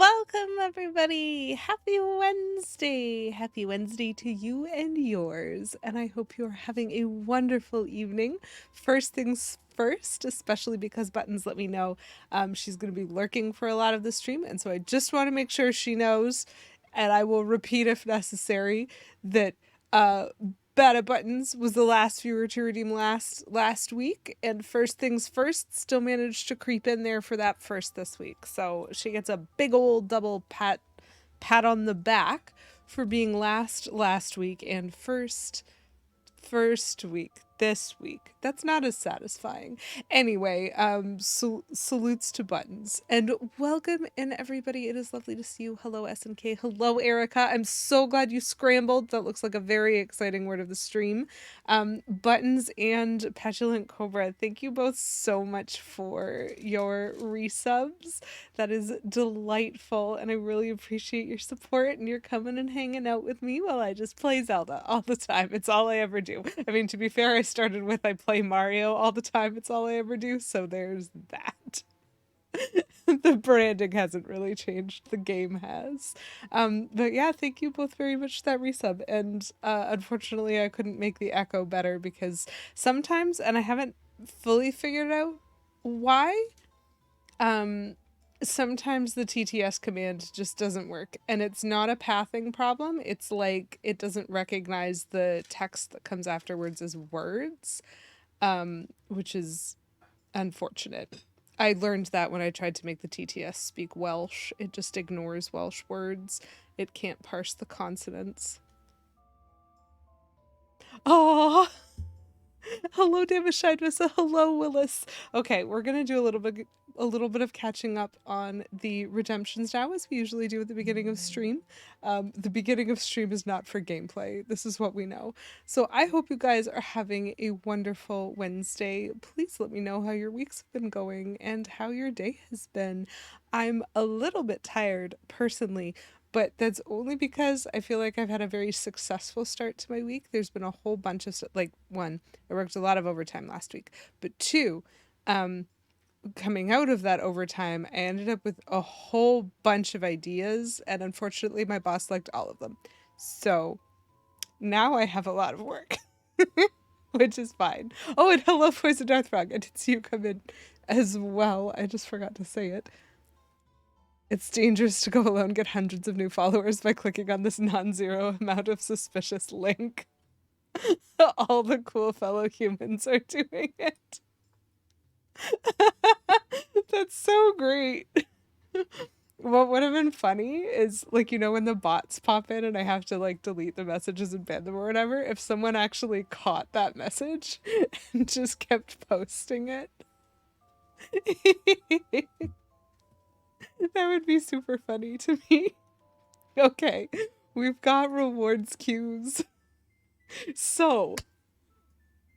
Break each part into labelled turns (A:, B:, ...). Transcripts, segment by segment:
A: Welcome, everybody. Happy Wednesday. Happy Wednesday to you and yours. And I hope you're having a wonderful evening. First things first, especially because Buttons let me know she's going to be lurking for a lot of the stream. And so I just want to make sure she knows, and I will repeat if necessary, that Beta Buttons was the last viewer to redeem last week, and first things first, still managed to creep in there for that first this week. So she gets a big old double pat on the back for being last week and first week this week. That's not as satisfying. Anyway, salutes to Buttons and welcome in, everybody. It is lovely to see you. Hello, SNK. Hello, Erica. I'm so glad you scrambled. That looks like a very exciting word of the stream. Buttons and Petulant Cobra, thank you both so much for your resubs. That is delightful, and I really appreciate your support, and you're coming and hanging out with me while I just play Zelda all the time. It's all I ever do. I mean, to be fair, I started with I play Mario all the time. It's all I ever do, so there's that. The branding hasn't really changed. The game has. But yeah, thank you both very much for that resub. And unfortunately, I couldn't make the echo better because sometimes, and I haven't fully figured out why, sometimes the TTS command just doesn't work, and it's not a pathing problem. It's like it doesn't recognize the text that comes afterwards as words, which is unfortunate. I learned that when I tried to make the TTS speak Welsh. It just ignores Welsh words. It can't parse the consonants. Oh, hello, Damashidus. Hello, Willis. Okay, we're gonna do a little bit of catching up on the redemptions now, as we usually do at the beginning of stream. The beginning of stream is not for gameplay. This is what we know. So I hope you guys are having a wonderful Wednesday. Please let me know how your weeks have been going and how your day has been. I'm a little bit tired personally, but that's only because I feel like I've had a very successful start to my week. There's been a whole bunch of like, one, I worked a lot of overtime last week, but two, coming out of that overtime, I ended up with a whole bunch of ideas, and unfortunately my boss liked all of them. So now I have a lot of work, which is fine. Oh, and hello, Poison Darthrog. I did see you come in as well. I just forgot to say it. It's dangerous to go alone, get hundreds of new followers by clicking on this non-zero amount of suspicious link. All the cool fellow humans are doing it. That's so great. What would have been funny is, like, you know, when the bots pop in and I have to, like, delete the messages and ban them or whatever, if someone actually caught that message and just kept posting it. That would be super funny to me. Okay, we've got rewards queues. So,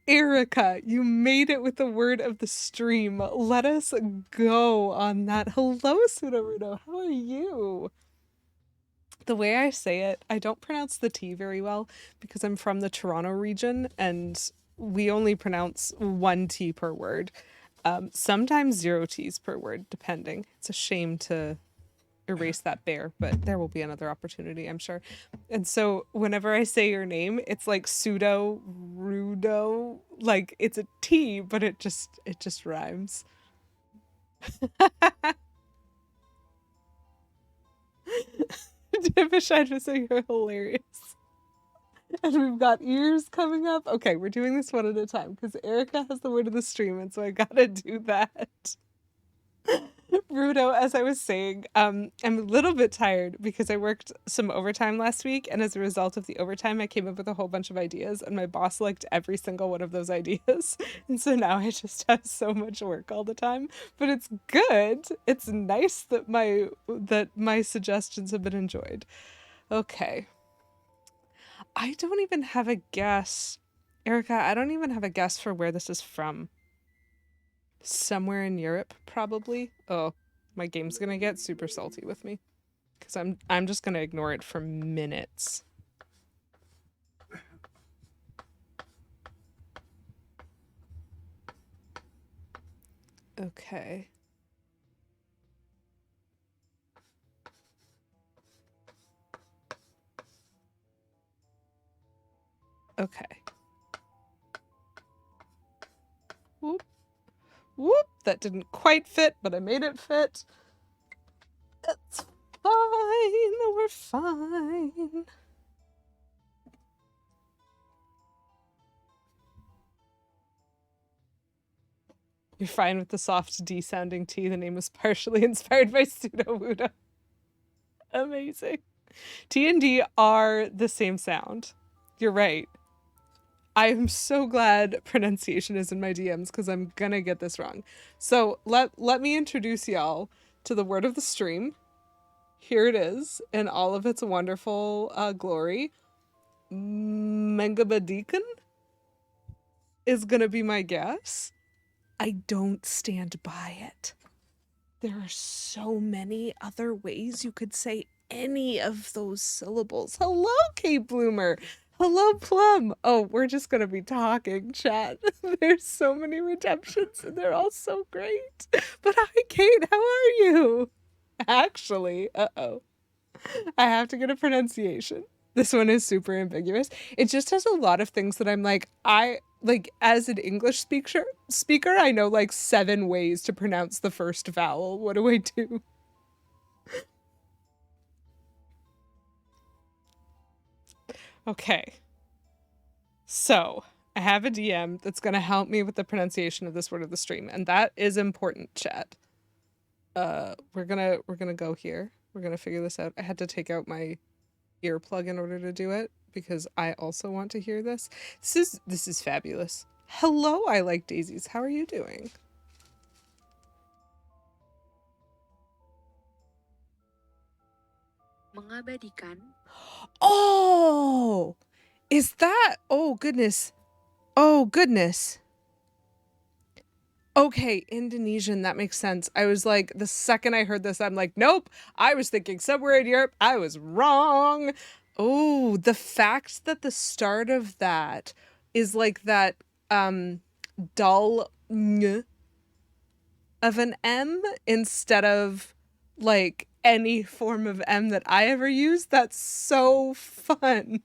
A: Erica, you made it with the word of the stream. Let us go on that. Hello, Sudaruno. How are you? The way I say it, I don't pronounce the T very well because I'm from the Toronto region and we only pronounce one T per word. Sometimes 0 T's per word, depending. It's a shame to erase that bear, but there will be another opportunity, I'm sure. And so whenever I say your name, it's like pseudo rudo, like it's a T, but it just rhymes. Divishide was saying you're hilarious. And we've got ears coming up. Okay, we're doing this one at a time because Erica has the word of the stream, and so I gotta do that. Rudo, as I was saying, I'm a little bit tired because I worked some overtime last week, and as a result of the overtime, I came up with a whole bunch of ideas, and my boss liked every single one of those ideas. And so now I just have so much work all the time, but it's good. It's nice that my suggestions have been enjoyed. Okay. I don't even have a guess. Erica, I don't even have a guess for where this is from. Somewhere in Europe, probably. Oh, my game's gonna get super salty with me because I'm just gonna ignore it for minutes. Okay. Okay. Whoop, whoop. That didn't quite fit, but I made it fit. It's fine. We're fine. You're fine with the soft D sounding T. The name was partially inspired by pseudo Wuda. Amazing. T and D are the same sound. You're right. I'm so glad pronunciation is in my DMs because I'm gonna get this wrong. So let me introduce y'all to the word of the stream. Here it is in all of its wonderful glory. Mengabadikan is gonna be my guess. I don't stand by it. There are so many other ways you could say any of those syllables. Hello, Kate Bloomer. Hello, Plum. Oh, we're just gonna be talking, chat. There's so many redemptions and they're all so great. But hi, Kate. How are you? Actually, uh-oh. I have to get a pronunciation. This one is super ambiguous. It just has a lot of things that I'm like, as an English speaker, I know like 7 ways to pronounce the first vowel. What do I do? Okay. So, I have a DM that's going to help me with the pronunciation of this word of the stream, and that is important, chat. We're going to go here. We're going to figure this out. I had to take out my earplug in order to do it because I also want to hear this. This is fabulous. Hello, I like daisies. How are you doing?
B: Mengabadikan.
A: Oh, is that? Oh goodness. Oh goodness. Okay, Indonesian, that makes sense. I was like, the second I heard this, I'm like, nope, I was thinking somewhere in Europe. I was wrong. Oh, the fact that the start of that is like that dull ng of an M instead of like any form of M that I ever used, that's so fun.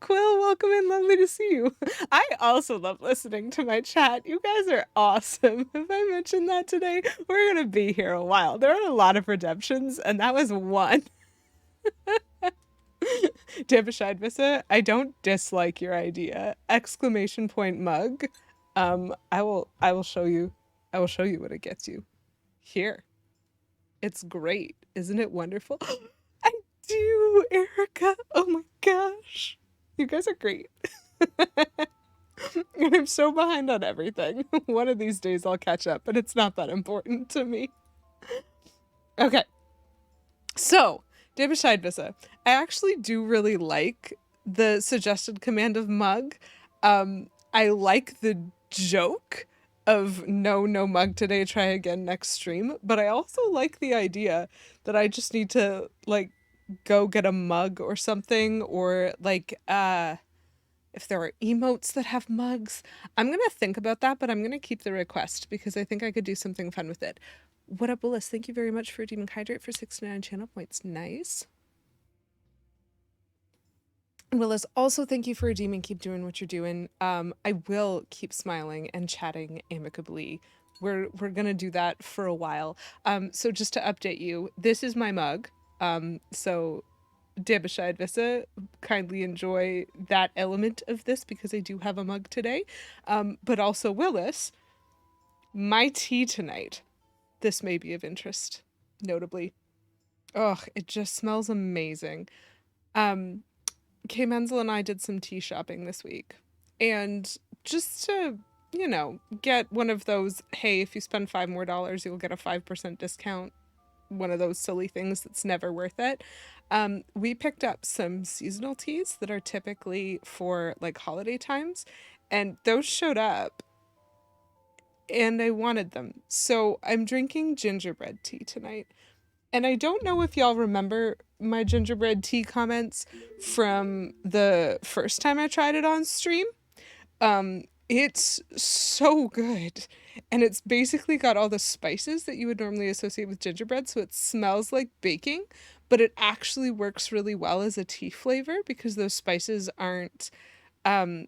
A: Quill, welcome in. Lovely to see you. I also love listening to my chat. You guys are awesome. If I mentioned that today, we're going to be here a while. There are a lot of redemptions, and that was one. Dabashide Vissa, I don't dislike your idea. Exclamation point mug. I will show you. I will show you what it gets you. Here. It's great. Isn't it wonderful? I do, Erica. Oh my gosh. You guys are great. And I'm so behind on everything. One of these days I'll catch up, but it's not that important to me. Okay. So, Dabashide Vissa, I actually do really like the suggested command of mug. I like the joke of no mug today, try again next stream, but I also like the idea that I just need to like go get a mug or something, or like if there are emotes that have mugs. I'm gonna think about that, but I'm gonna keep the request because I think I could do something fun with it. What up, Willis? Thank you very much for Demon Hydrate for 69 channel points. Nice. Willis, also thank you for redeeming. Keep doing what you're doing. I will keep smiling and chatting amicably. We're gonna do that for a while. So just to update you, this is my mug. So Dabashide Vissa, kindly enjoy that element of this because I do have a mug today. But also Willis, my tea tonight. This may be of interest, notably. Oh, it just smells amazing. Kay Menzel and I did some tea shopping this week. And just to, get one of those, hey, if you spend $5 more, you'll get a 5% discount, one of those silly things that's never worth it. We picked up some seasonal teas that are typically for like holiday times, and those showed up and I wanted them. So I'm drinking gingerbread tea tonight. And I don't know if y'all remember my gingerbread tea comments from the first time I tried it on stream. It's so good. And it's basically got all the spices that you would normally associate with gingerbread, so it smells like baking, but it actually works really well as a tea flavor because those spices aren't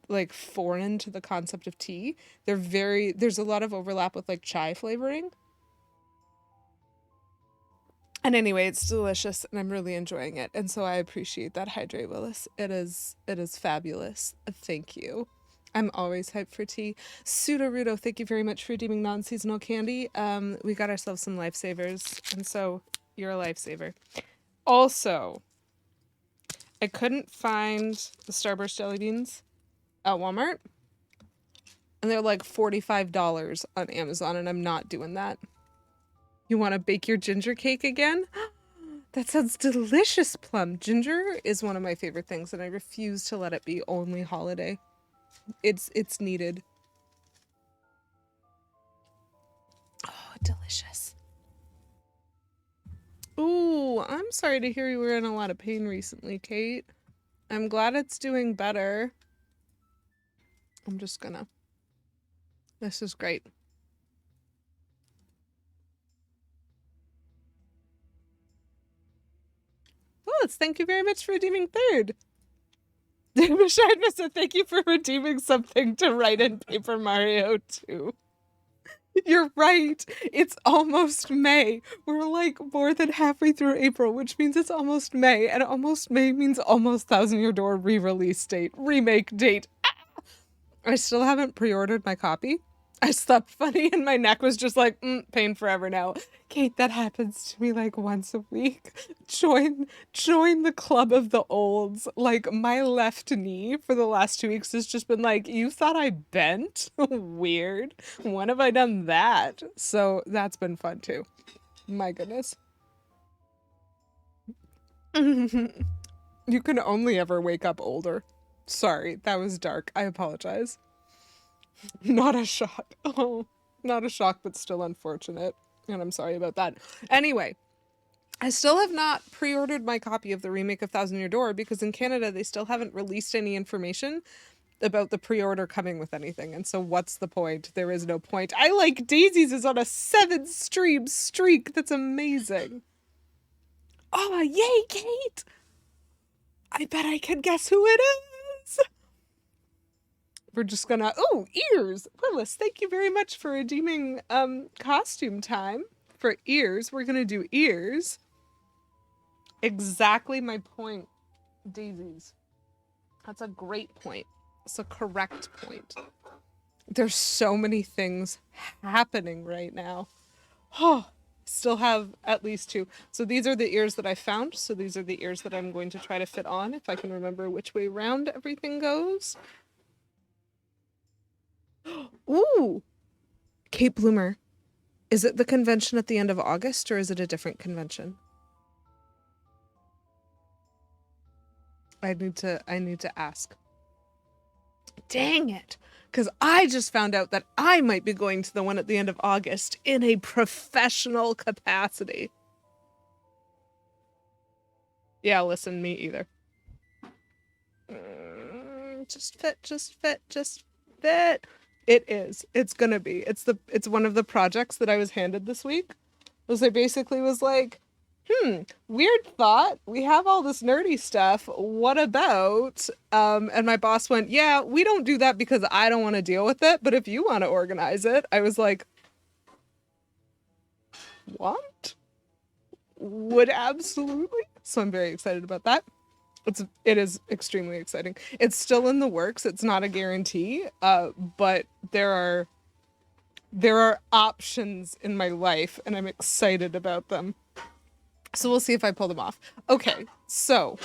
A: like foreign to the concept of tea. There's a lot of overlap with like chai flavoring. And anyway, it's delicious and I'm really enjoying it. And so I appreciate that, Hydrate Willis. It is fabulous. Thank you. I'm always hyped for tea. Sudarudo, thank you very much for redeeming non-seasonal candy. We got ourselves some lifesavers, and so you're a lifesaver. Also, I couldn't find the Starburst jelly beans at Walmart, and they're like $45 on Amazon, and I'm not doing that. You want to bake your ginger cake again? That sounds delicious, Plum. Ginger is one of my favorite things, and I refuse to let it be only holiday. It's needed. Oh, delicious. Ooh, I'm sorry to hear you were in a lot of pain recently, Kate. I'm glad it's doing better. I'm just gonna... This is great. Oh, it's thank you very much for redeeming third. Mashine said thank you for redeeming something to write in Paper Mario 2. You're right. It's almost May. We're like more than halfway through April, which means it's almost May. And almost May means almost Thousand Year Door re-release date, remake date. I still haven't pre-ordered my copy. I slept funny and my neck was just like, pain forever now. Kate, that happens to me like once a week. Join the club of the olds. Like my left knee for the last 2 weeks has just been like, you thought I bent? Weird. When have I done that? So that's been fun too. My goodness. You can only ever wake up older. Sorry, that was dark. I apologize. Not a shock. Oh, not a shock, but still unfortunate. And I'm sorry about that. Anyway, I still have not pre-ordered my copy of the remake of Thousand Year Door because in Canada they still haven't released any information about the pre-order coming with anything. And so what's the point? There is no point. I Like Daisies is on a 7-stream streak. That's amazing. Oh, yay, Kate! I bet I can guess who it is. We're just gonna... Oh, ears! Willis, thank you very much for redeeming costume time for ears. We're gonna do ears. Exactly my point, Daisies. That's a great point. It's a correct point. There's so many things happening right now. Oh, still have at least 2. So these are the ears that I found. So these are the ears that I'm going to try to fit on if I can remember which way round everything goes. Ooh! Kate Bloomer. Is it the convention at the end of August or is it a different convention? I need to ask. Dang it. Because I just found out that I might be going to the one at the end of August in a professional capacity. Yeah, listen, me either. Just fit. It is. It's gonna be. It's one of the projects that I was handed this week. Was I basically was like, weird thought. We have all this nerdy stuff. What about, and my boss went, yeah, we don't do that because I don't want to deal with it. But if you want to organize it, I was like, what? Would absolutely. So I'm very excited about that. It is extremely exciting. It's still in the works. It's not a guarantee, but there are options in my life and I'm excited about them. So we'll see if I pull them off. Okay, so.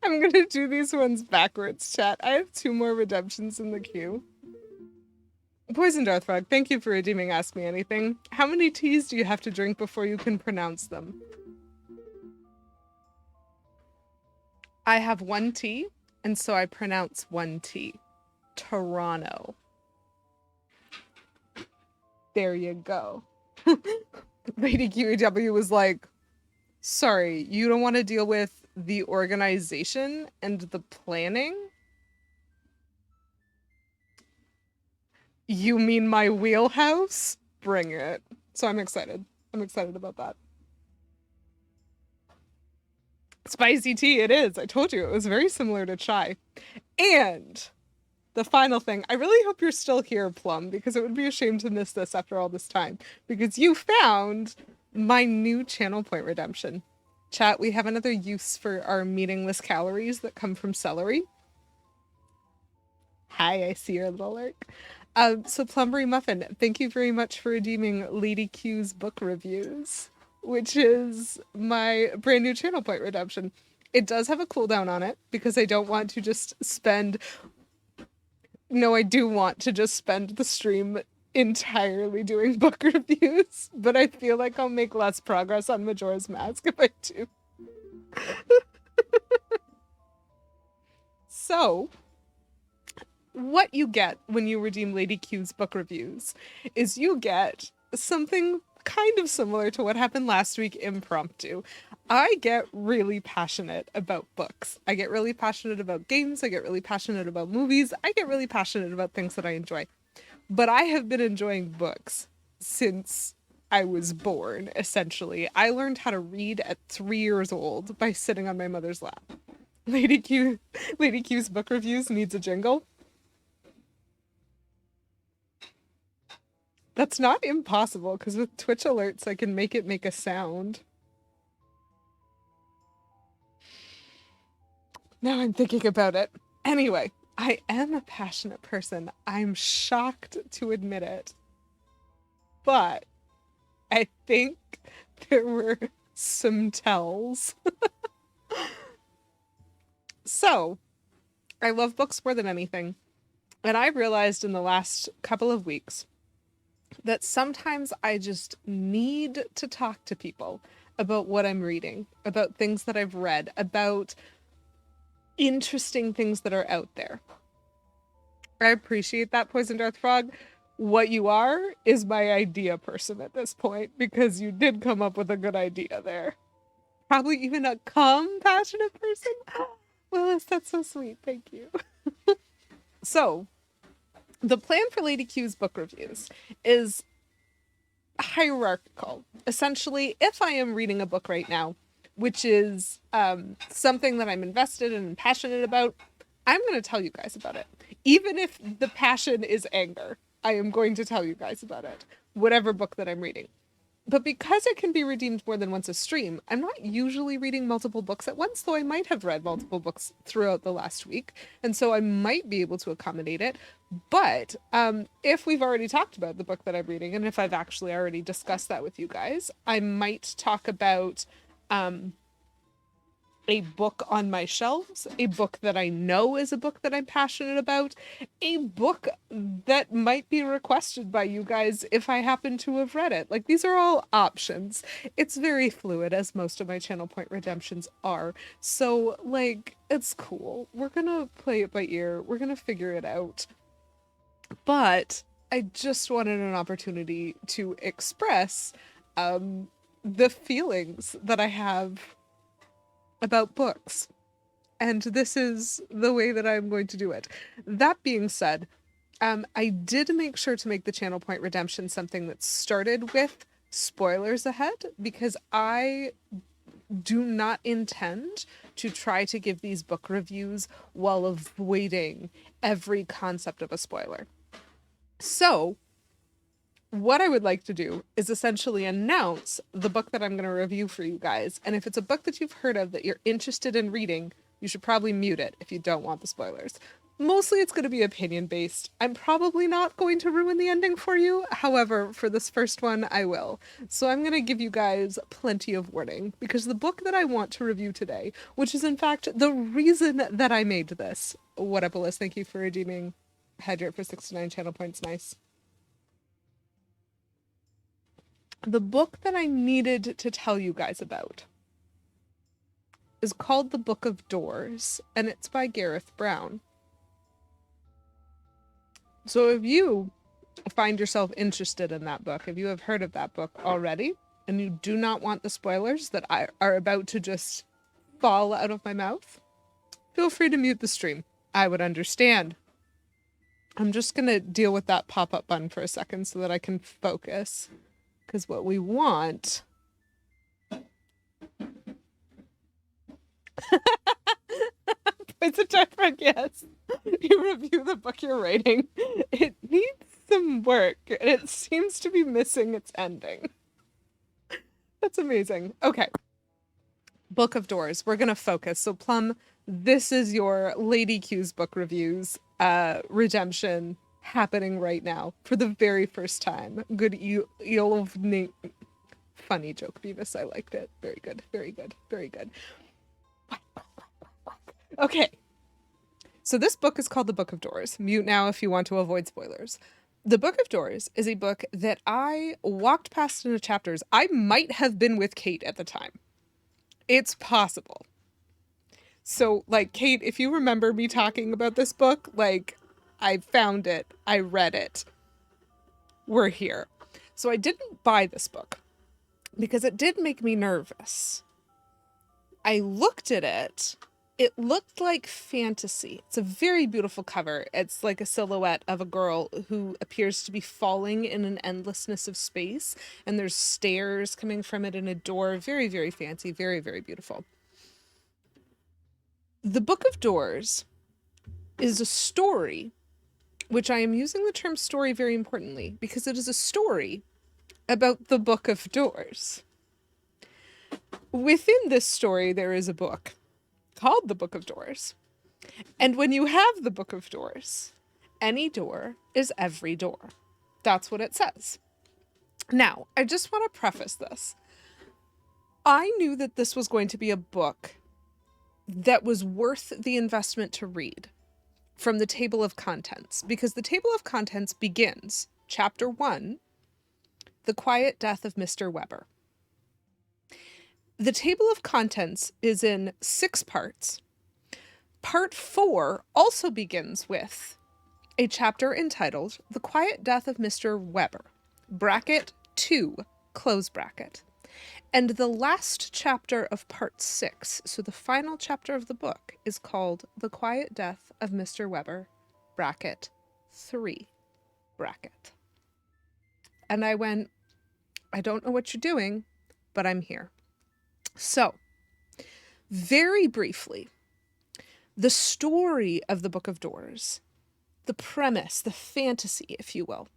A: I'm gonna do these ones backwards, chat. I have 2 more redemptions in the queue. Poison Darthfrog, thank you for redeeming Ask Me Anything. How many teas do you have to drink before you can pronounce them? I have 1 tea, and so I pronounce 1 tea. Toronto. There you go. Lady QEW was like, sorry, you don't want to deal with the organization and the planning. You mean my wheelhouse? Bring it. So I'm excited. I'm excited about that. Spicy tea, it is. I told you it was very similar to chai. And the final thing, I really hope you're still here, Plum, because it would be a shame to miss this after all this time, because you found my new channel point redemption. Chat, we have another use for our meaningless calories that come from celery. Hi, I see your little lurk. So Plumberry Muffin, thank you very much for redeeming Lady Q's book reviews, which is my brand new channel point redemption. It does have a cooldown on it because I don't want to just spend... No, I do want to just spend the stream entirely doing book reviews, but I feel like I'll make less progress on Majora's Mask if I do. So, what you get when you redeem Lady Q's book reviews is you get something kind of similar to what happened last week, impromptu. I get really passionate about books. I get really passionate about games. I get really passionate about movies. I get really passionate about things that I enjoy. But I have been enjoying books since I was born, essentially. I learned how to read at 3 years old by sitting on my mother's lap. Lady Q's book reviews needs a jingle. That's not impossible, because with Twitch alerts, I can make it make a sound. Now I'm thinking about it. Anyway, I am a passionate person. I'm shocked to admit it. But I think there were some tells. So, I love books more than anything. And I realized in the last couple of weeks that sometimes I just need to talk to people about what I'm reading, about things that I've read, about interesting things that are out there. I appreciate that, Poison Darth Frog. What you are is my idea person at this point, because you did come up with a good idea there. Probably even a compassionate person. Willis, that's so sweet. Thank you. So, the plan for Lady Q's book reviews is hierarchical. Essentially, if I am reading a book right now, which is something that I'm invested in and passionate about, I'm going to tell you guys about it. Even if the passion is anger, I am going to tell you guys about it. Whatever book that I'm reading. But because it can be redeemed more than once a stream, I'm not usually reading multiple books at once, though I might have read multiple books throughout the last week, and so I might be able to accommodate it. But if we've already talked about the book that I'm reading, and if I've actually already discussed that with you guys, I might talk about a book on my shelves, a book that I know is a book that I'm passionate about, a book that might be requested by you guys if I happen to have read it. Like, these are all options. It's very fluid, as most of my channel point redemptions are. So, like, it's cool. We're gonna play it by ear. We're gonna figure it out. But I just wanted an opportunity to express the feelings that I have about books. And this is the way that I'm going to do it. That being said, I did make sure to make the channel point redemption something that started with spoilers ahead, because I do not intend to try to give these book reviews while avoiding every concept of a spoiler. So, what I would like to do is essentially announce the book that I'm going to review for you guys. And if it's a book that you've heard of that you're interested in reading, you should probably mute it if you don't want the spoilers. Mostly it's going to be opinion based. I'm probably not going to ruin the ending for you. However, for this first one, I will. So I'm going to give you guys plenty of warning, because the book that I want to review today, which is in fact the reason that I made this. What up, Alyssa? Thank you for redeeming Hydrate for 69 channel points. Nice. The book that I needed to tell you guys about is called The Book of Doors, and it's by Gareth Brown. So if you find yourself interested in that book, if you have heard of that book already, and you do not want the spoilers that are about to just fall out of my mouth, feel free to mute the stream. I would understand. I'm just going to deal with that pop-up button for a second so that I can focus. Because what we want... It's a different, yes. You review the book you're writing. It needs some work, and it seems to be missing its ending. That's amazing. Okay. Book of Doors. We're going to focus. So, Plum, this is your Lady Q's book reviews redemption happening right now for the very first time. Good eel of funny joke, Beavis. I liked it. Very good. Very good. Very good. Okay. So this book is called The Book of Doors. Mute now if you want to avoid spoilers. The Book of Doors is a book that I walked past in the chapters. I might have been with Kate at the time. It's possible. So, like, Kate, if you remember me talking about this book, like, I found it, I read it, we're here. So I didn't buy this book because it did make me nervous. I looked at it. It looked like fantasy. It's a very beautiful cover. It's like a silhouette of a girl who appears to be falling in an endlessness of space, and there's stairs coming from it and a door. Very, very fancy. Very, very beautiful. The Book of Doors is a story, which I am using the term story very importantly, because it is a story about the Book of Doors. Within this story, there is a book called The Book of Doors. And when you have the Book of Doors, any door is every door. That's what it says. Now, I just want to preface this. I knew that this was going to be a book that was worth the investment to read from the table of contents, because the table of contents begins, chapter 1, The Quiet Death of Mr. Weber. The table of contents is in 6 parts. Part 4 also begins with a chapter entitled The Quiet Death of Mr. Weber, bracket 2, close bracket. And the last chapter of part 6, so the final chapter of the book, is called The Quiet Death of Mr. Weber, bracket 3, bracket. And I went, I don't know what you're doing, but I'm here. So, very briefly, the story of the Book of Doors, the premise, the fantasy, if you will,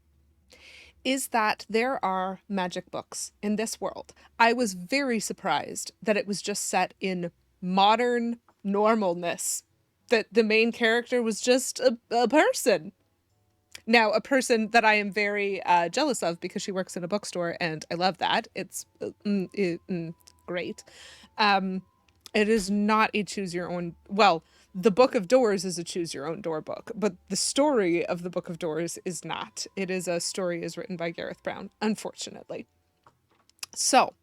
A: is that there are magic books in this world. I was very surprised that it was just set in modern normalness, that the main character was just a person. Now, a person that I am very jealous of because she works in a bookstore, and I love that. It's great. It is not a choose your own, well, the Book of Doors is a choose your own door book, but the story of the Book of Doors is not. It is a story is written by Gareth Brown, unfortunately. So,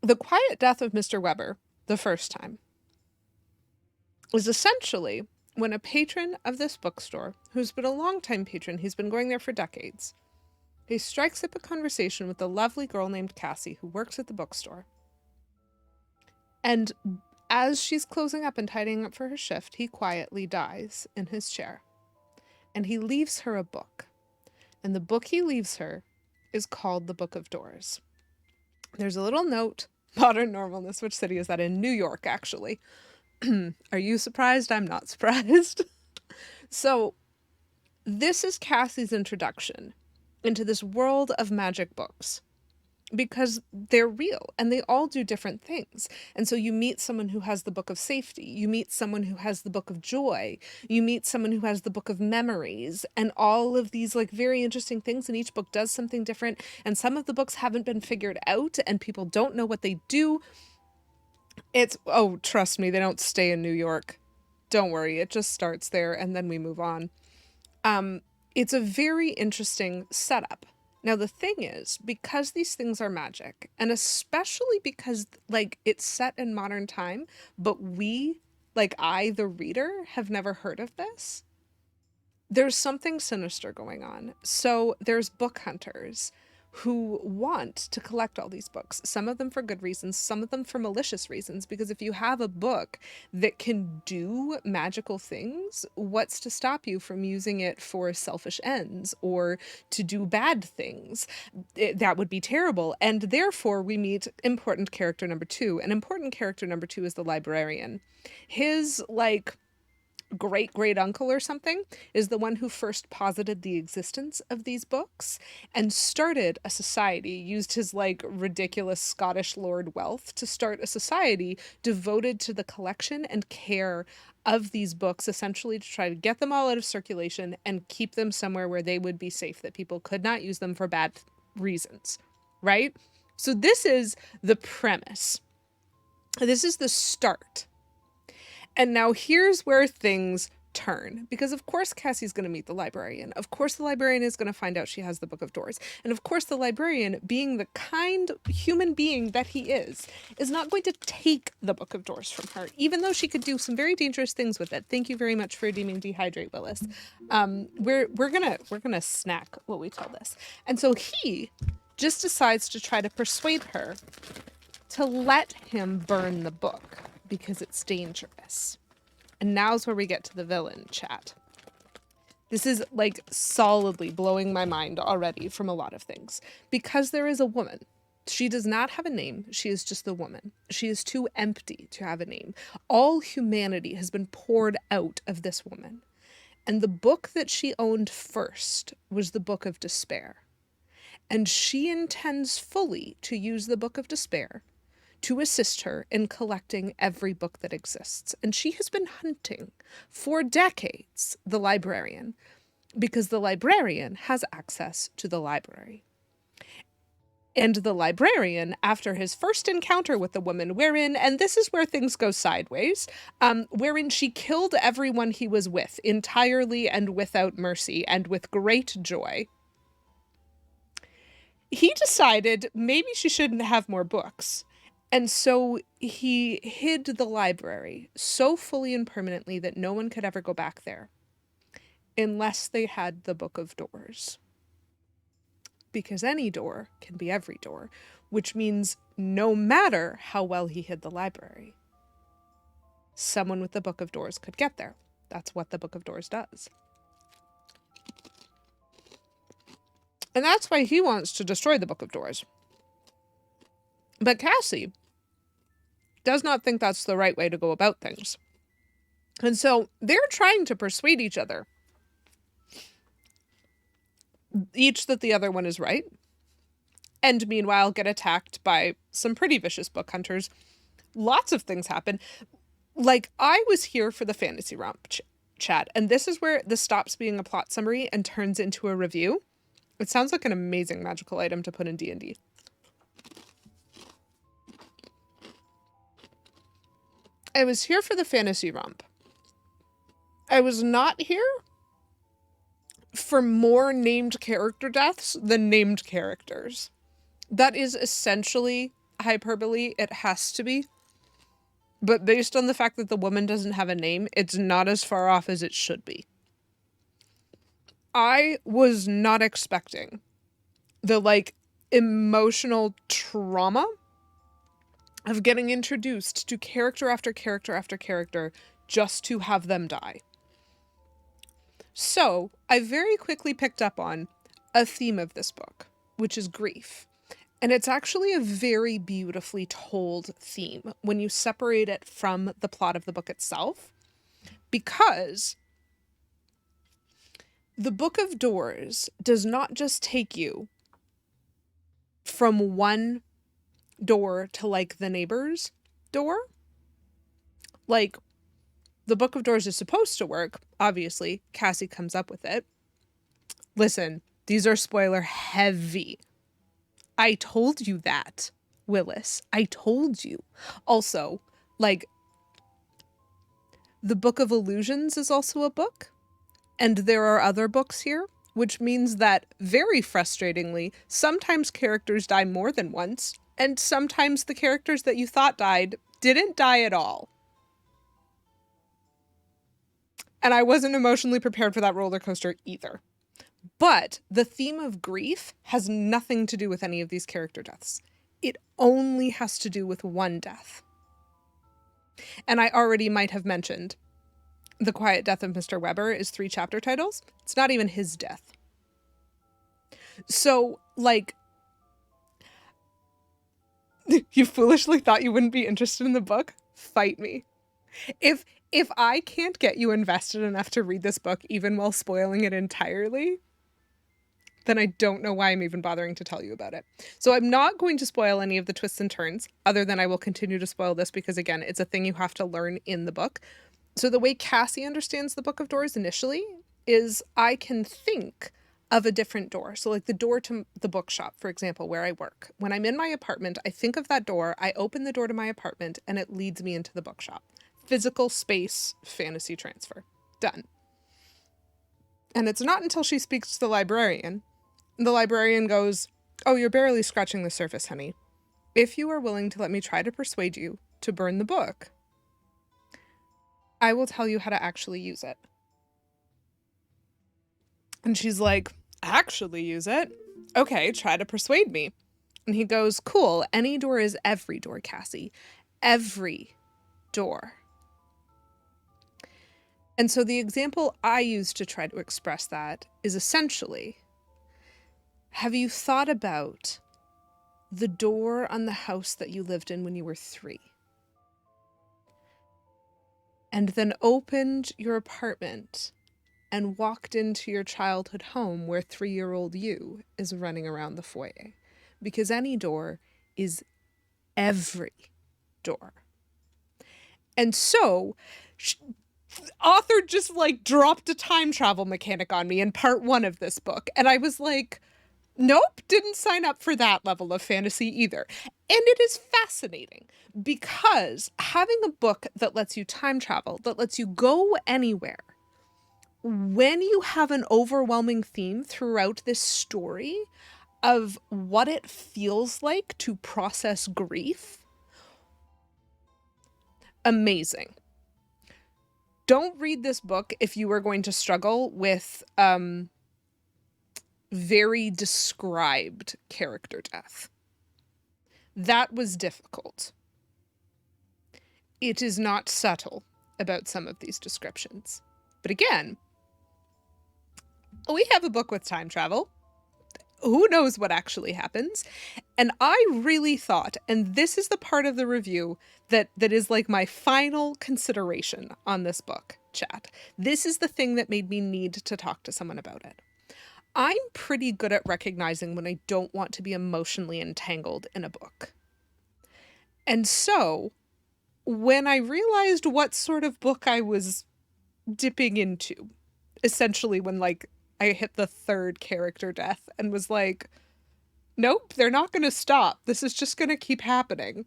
A: The Quiet Death of Mr. Weber, the first time, was essentially when a patron of this bookstore, who's been a longtime patron, he's been going there for decades, he strikes up a conversation with a lovely girl named Cassie who works at the bookstore. And as she's closing up and tidying up for her shift, he quietly dies in his chair. And he leaves her a book. And the book he leaves her is called The Book of Doors. There's a little note, modern normalness, which city is that in? New York, actually. Are you surprised? I'm not surprised. So, this is Cassie's introduction into this world of magic books, because they're real and they all do different things. And so you meet someone who has the Book of Safety, you meet someone who has the Book of Joy, you meet someone who has the Book of Memories, and all of these like very interesting things, and each book does something different, and some of the books haven't been figured out and people don't know what they do. It's, oh, trust me, they don't stay in New York. Don't worry, it just starts there and then we move on. It's a very interesting setup. Now, the thing is, because these things are magic, and especially because, like, it's set in modern time, but we, like I, the reader, have never heard of this, there's something sinister going on. So there's book hunters who want to collect all these books, some of them for good reasons, some of them for malicious reasons, because if you have a book that can do magical things, what's to stop you from using it for selfish ends or to do bad things? That would be terrible. And therefore we meet important character number 2. And important character number 2 is the librarian. His, like, great uncle or something is the one who first posited the existence of these books and started a society, used his like ridiculous Scottish lord wealth to start a society devoted to the collection and care of these books, essentially to try to get them all out of circulation and keep them somewhere where they would be safe, that people could not use them for bad reasons, right? So this is the premise. This is the start. And now here's where things turn, because of course Cassie's going to meet the librarian. Of course the librarian is going to find out she has the Book of Doors. And of course the librarian, being the kind human being that he is not going to take the Book of Doors from her, even though she could do some very dangerous things with it. Thank you very much for redeeming Dehydrate, Willis. We're gonna snack while we tell this. And so he just decides to try to persuade her to let him burn the book, because it's dangerous. And now's where we get to the villain, chat. This is like solidly blowing my mind already from a lot of things. Because there is a woman. She does not have a name. She is just the woman. She is too empty to have a name. All humanity has been poured out of this woman. And the book that she owned first was the Book of Despair. And she intends fully to use the Book of Despair to assist her in collecting every book that exists. And she has been hunting for decades the librarian, because the librarian has access to the library. And the librarian, after his first encounter with the woman, wherein, and this is where things go sideways, wherein she killed everyone he was with entirely and without mercy and with great joy, he decided maybe she shouldn't have more books. And so he hid the library so fully and permanently that no one could ever go back there unless they had the Book of Doors. Because any door can be every door, which means no matter how well he hid the library, someone with the Book of Doors could get there. That's what the Book of Doors does. And that's why he wants to destroy the Book of Doors. But Cassie does not think that's the right way to go about things. And so they're trying to persuade each other, each that the other one is right, and meanwhile get attacked by some pretty vicious book hunters. Lots of things happen. Like, I was here for the fantasy romp chat, and this is where this stops being a plot summary and turns into a review. It sounds like an amazing magical item to put in D&D. I was here for the fantasy romp. I was not here for more named character deaths than named characters. That is essentially hyperbole. It has to be. But based on the fact that the woman doesn't have a name, it's not as far off as it should be. I was not expecting the, like, emotional trauma of getting introduced to character after character after character just to have them die. So I very quickly picked up on a theme of this book, which is grief. And it's actually a very beautifully told theme when you separate it from the plot of the book itself, because the Book of Doors does not just take you from one door to, like, the neighbor's door. Like, the Book of Doors is supposed to work. Obviously, Cassie comes up with it. Listen, these are spoiler heavy. I told you that, Willis. I told you. Also, like, the Book of Illusions is also a book, and there are other books here, which means that, very frustratingly, sometimes characters die more than once, and sometimes the characters that you thought died didn't die at all. And I wasn't emotionally prepared for that roller coaster either. But the theme of grief has nothing to do with any of these character deaths. It only has to do with one death. And I already might have mentioned The Quiet Death of Mr. Weber is 3 chapter titles. It's not even his death. So, like, you foolishly thought you wouldn't be interested in the book? Fight me. If I can't get you invested enough to read this book, even while spoiling it entirely, then I don't know why I'm even bothering to tell you about it. So I'm not going to spoil any of the twists and turns, other than I will continue to spoil this because, again, it's a thing you have to learn in the book. So the way Cassie understands the Book of Doors initially is I can think of a different door. So like the door to the bookshop, for example, where I work. When I'm in my apartment, I think of that door, I open the door to my apartment, and it leads me into the bookshop. Physical space fantasy transfer. Done. And it's not until she speaks to the librarian goes, "Oh, you're barely scratching the surface, honey. If you are willing to let me try to persuade you to burn the book, I will tell you how to actually use it." And she's like, "Actually use it? Okay, try to persuade me." And he goes, "Cool. Any door is every door, Cassie. Every door." And so the example I use to try to express that is essentially, have you thought about the door on the house that you lived in when you were 3? And then opened your apartment and walked into your childhood home where 3-year-old you is running around the foyer. Because any door is every door. And so, author just like dropped a time travel mechanic on me in part 1 of this book. And I was like, nope, didn't sign up for that level of fantasy either. And it is fascinating because having a book that lets you time travel, that lets you go anywhere, when you have an overwhelming theme throughout this story of what it feels like to process grief, amazing. Don't read this book if you are going to struggle with very described character death. That was difficult. It is not subtle about some of these descriptions. But again, we have a book with time travel. Who knows what actually happens? And I really thought, and this is the part of the review that is like my final consideration on this book, chat. This is the thing that made me need to talk to someone about it. I'm pretty good at recognizing when I don't want to be emotionally entangled in a book. And so, when I realized what sort of book I was dipping into, essentially when like I hit the 3rd character death and was like, nope, they're not going to stop. This is just going to keep happening.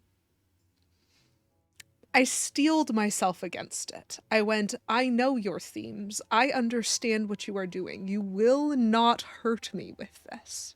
A: I steeled myself against it. I went, I know your themes. I understand what you are doing. You will not hurt me with this.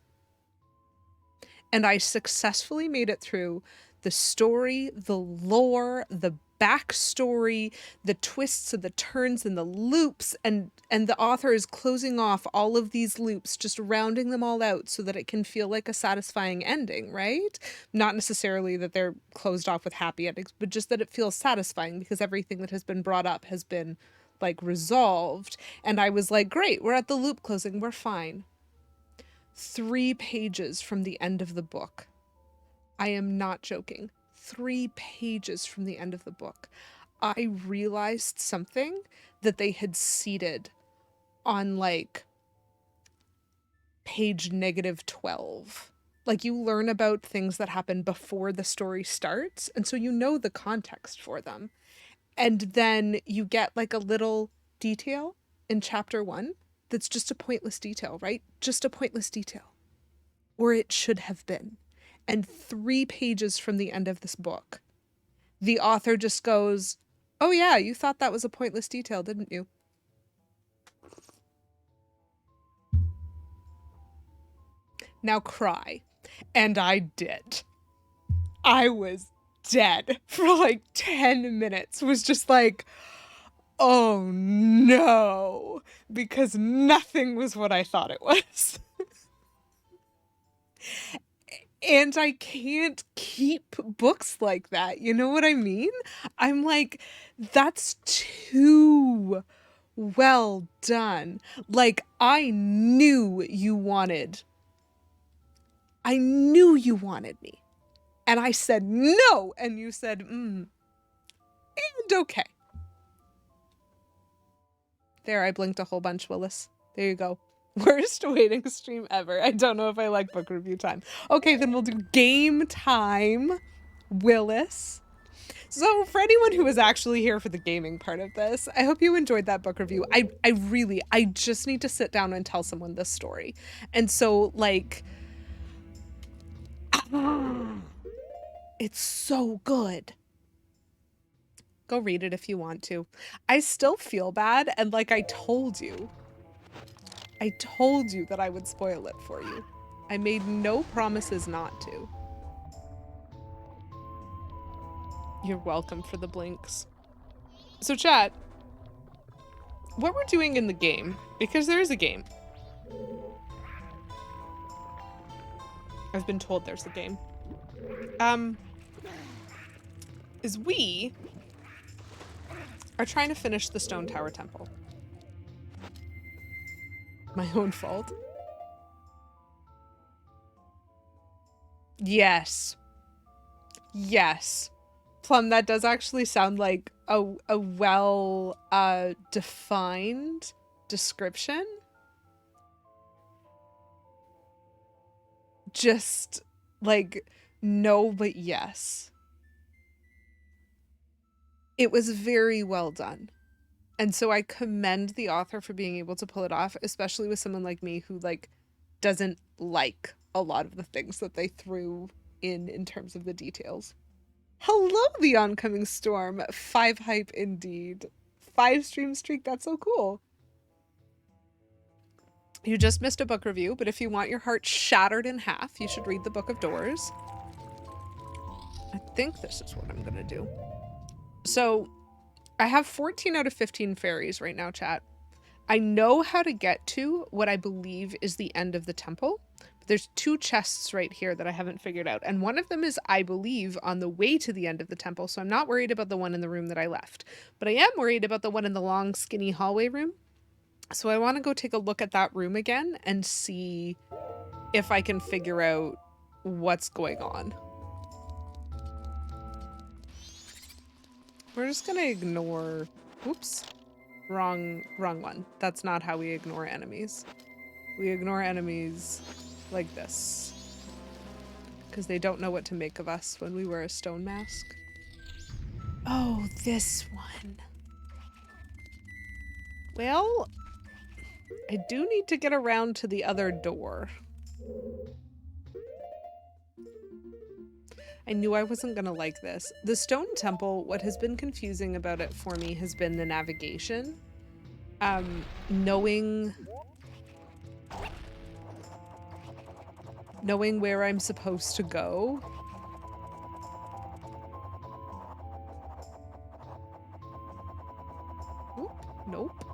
A: And I successfully made it through the story, the lore, the backstory, the twists and the turns and the loops, and the author is closing off all of these loops, just rounding them all out so that it can feel like a satisfying ending, right? Not necessarily that they're closed off with happy endings, but just that it feels satisfying because everything that has been brought up has been like resolved. And I was like, great, we're at the loop closing, we're fine. 3 pages from the end of the book. I am not joking. 3 pages from the end of the book, I realized something that they had seeded on like page -12. Like you learn about things that happen before the story starts, and so you know the context for them. And then you get like a little detail in chapter 1 that's just a pointless detail, right? Just a pointless detail. Or it should have been. And 3 pages from the end of this book, the author just goes, oh yeah, you thought that was a pointless detail, didn't you? Now cry. And I did. I was dead for like 10 minutes. Was just like, oh no, because nothing was what I thought it was. And I can't keep books like that. You know what I mean? I'm like, that's too well done. Like, I knew you wanted me. And I said no. And you said, and okay. There, I blinked a whole bunch, Willis. There you go. Worst waiting stream ever. I don't know if I like book review time. Okay, then we'll do game time, Willis. So for anyone who was actually here for the gaming part of this, I hope you enjoyed that book review. I just need to sit down and tell someone this story. And so, like, it's so good. Go read it if you want to. I still feel bad, and like I told you that I would spoil it for you. I made no promises not to. You're welcome for the blinks. So chat, what we're doing in the game, because there is a game. I've been told there's a game. Is we are trying to finish the Stone Tower Temple. My own fault. Yes. Yes. Plum, that does actually sound like a well defined description. Just like no, but yes. It was very well done. And so I commend the author for being able to pull it off, especially with someone like me who like doesn't like a lot of the things that they threw in terms of the details. Hello, the oncoming storm. 5 hype indeed. 5 stream streak, that's so cool. You just missed a book review, but if you want your heart shattered in half, you should read the Book of Doors. I think this is what I'm gonna do. So I have 14 out of 15 fairies right now, chat. I know how to get to what I believe is the end of the temple. But there's 2 chests right here that I haven't figured out. And one of them is, I believe, on the way to the end of the temple. So I'm not worried about the one in the room that I left. But I am worried about the one in the long, skinny hallway room. So I want to go take a look at that room again and see if I can figure out what's going on. We're just gonna ignore... Oops. Wrong one. That's not how we ignore enemies. We ignore enemies like this. Because they don't know what to make of us when we wear a stone mask. Oh, this one. Well, I do need to get around to the other door. I knew I wasn't gonna like this. The stone temple, what has been confusing about it for me has been the navigation. Knowing where I'm supposed to go. Oop, nope.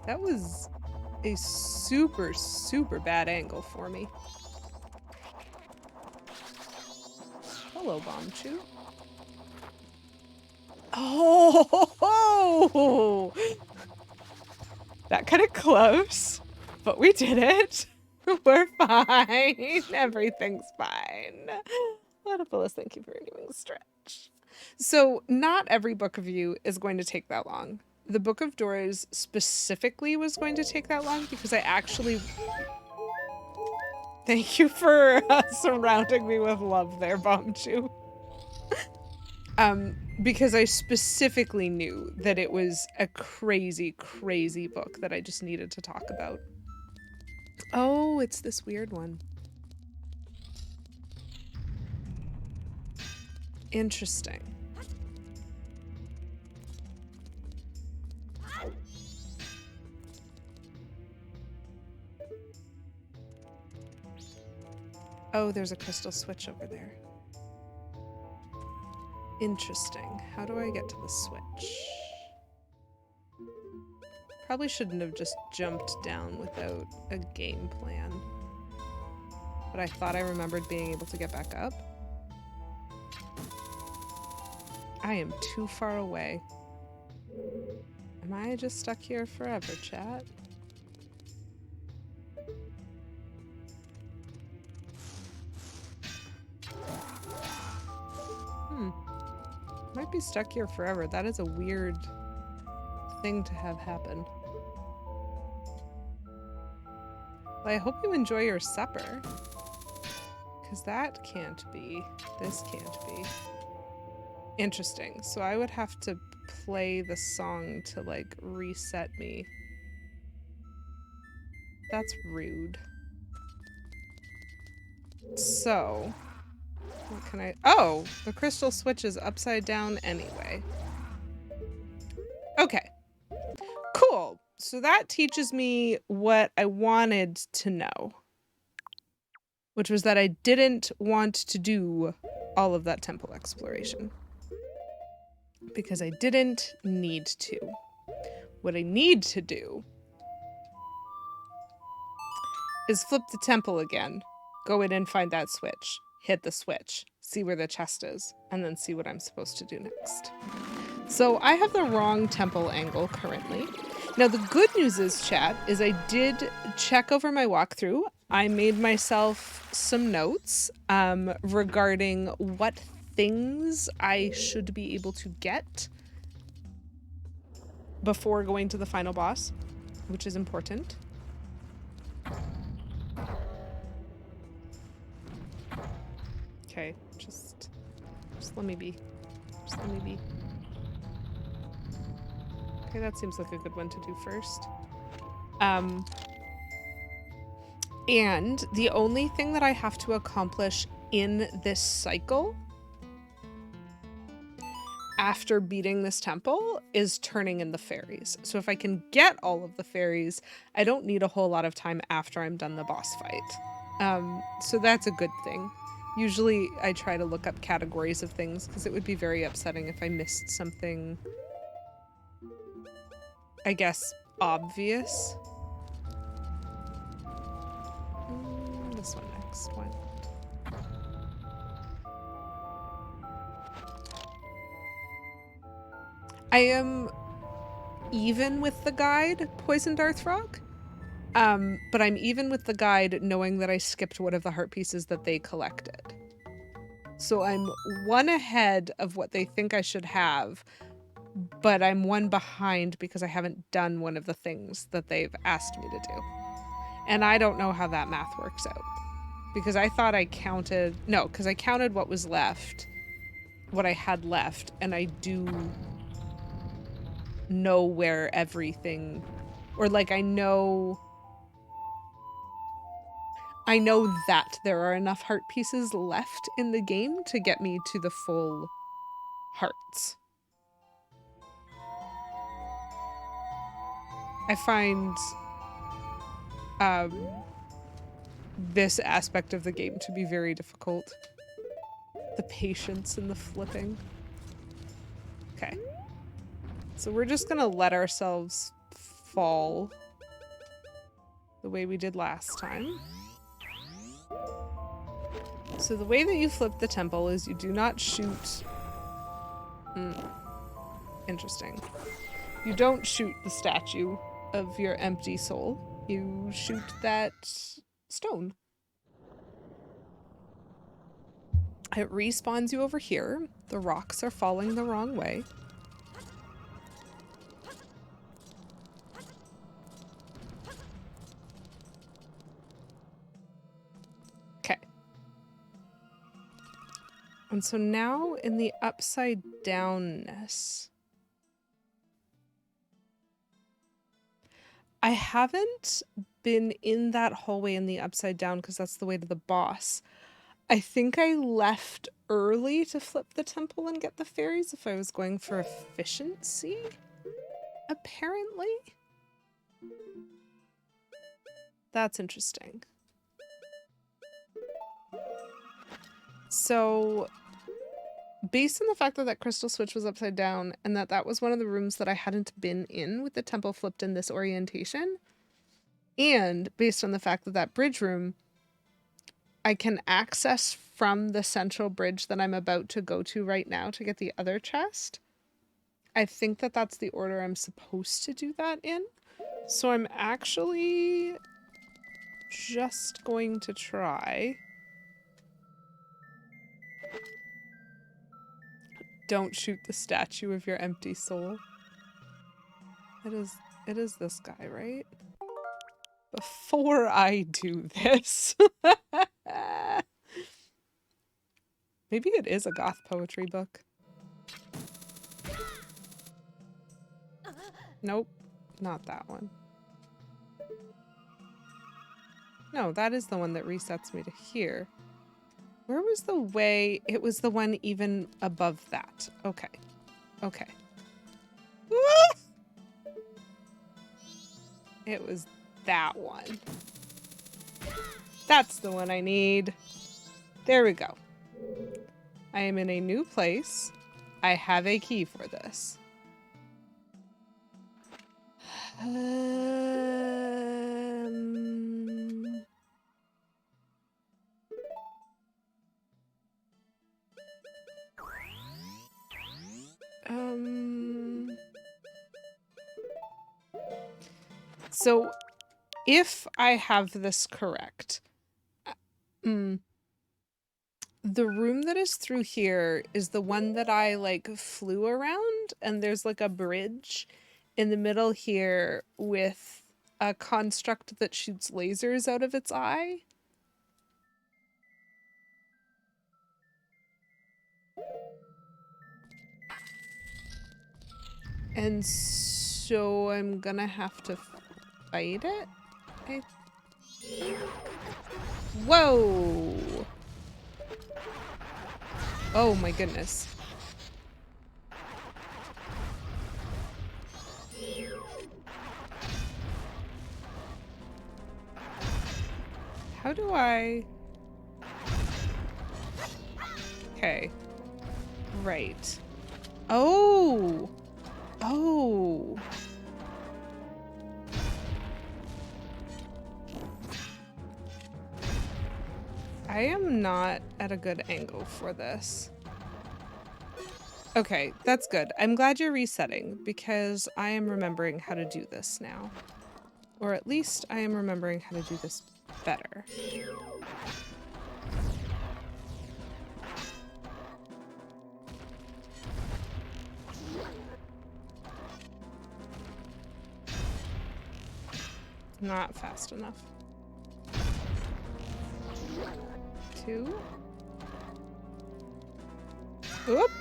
A: That was a super, super bad angle for me. Hello, Bombchu. Oh, that kind of close, but we did it. We're fine. Everything's fine. Platypus, thank you for doing the stretch. So not every book review is going to take that long. The Book of Doors specifically was going to take that long because I actually... Thank you for surrounding me with love there, Bombchu. Because I specifically knew that it was a crazy, crazy book that I just needed to talk about. Oh, it's this weird one. Interesting. Oh, there's a crystal switch over there. Interesting. How do I get to the switch? Probably shouldn't have just jumped down without a game plan. But I thought I remembered being able to get back up. I am too far away. Am I just stuck here forever, chat? Might be stuck here forever. That is a weird thing to have happen. Well, I hope you enjoy your supper. Because that can't be. This can't be. Interesting. So I would have to play the song to, like, reset me. That's rude. So, what can I... Oh! The crystal switch is upside down anyway. Okay. Cool. So that teaches me what I wanted to know. Which was that I didn't want to do all of that temple exploration. Because I didn't need to. What I need to do is flip the temple again, go in and find that switch, hit the switch, see where the chest is, and then see what I'm supposed to do next. So I have the wrong temple angle currently. Now the good news is, chat, is I did check over my walkthrough. I made myself some notes regarding what things I should be able to get before going to the final boss, which is important. Okay, just let me be. Just let me be. Okay, that seems like a good one to do first. And the only thing that I have to accomplish in this cycle after beating this temple is turning in the fairies. So if I can get all of the fairies, I don't need a whole lot of time after I'm done the boss fight. So that's a good thing. Usually I try to look up categories of things because it would be very upsetting if I missed something, I guess, obvious. This one next. Why not? I am even with the guide, Poisoned Arthrog. But I'm even with the guide knowing that I skipped one of the heart pieces that they collected. So I'm one ahead of what they think I should have, but I'm one behind because I haven't done one of the things that they've asked me to do. And I don't know how that math works out. Because I thought I counted... No, because I counted what was left. What I had left. And I do know where everything... Or, like, I know that there are enough heart pieces left in the game to get me to the full hearts. I find... this aspect of the game to be very difficult. The patience and the flipping. Okay. So we're just gonna let ourselves fall the way we did last time. So the way that you flip the temple is you do not shoot... Interesting. You don't shoot the statue of your empty soul. You shoot that stone. It respawns you over here. The rocks are falling the wrong way. Okay. And so now in the upside downness, I haven't been in that hallway in the upside down because that's the way to the boss. I think I left early to flip the temple and get the fairies if I was going for efficiency, apparently. That's interesting. So based on the fact that that crystal switch was upside down and that that was one of the rooms that I hadn't been in with the temple flipped in this orientation, and based on the fact that that bridge room I can access from the central bridge that I'm about to go to right now to get the other chest, I think that that's the order I'm supposed to do that in. So I'm actually just going to try. Don't shoot the statue of your empty soul. It is this guy, right? Before I do this. Maybe it is a goth poetry book. Nope, not that one. No, that is the one that resets me to here. Where was the way? It was the one even above that. Okay. Okay. It was that one. That's the one I need. There we go. I am in a new place. I have a key for this. So if I have this correct, the room that is through here is the one that I like flew around, and there's like a bridge in the middle here with a construct that shoots lasers out of its eye. And so I'm gonna have to fight it? Whoa! Oh my goodness. How do I... Okay. Right. Oh! Oh! I am not at a good angle for this. Okay, that's good. I'm glad you're resetting, because I am remembering how to do this now. Or at least I am remembering how to do this better. Not fast enough. 2. Oop!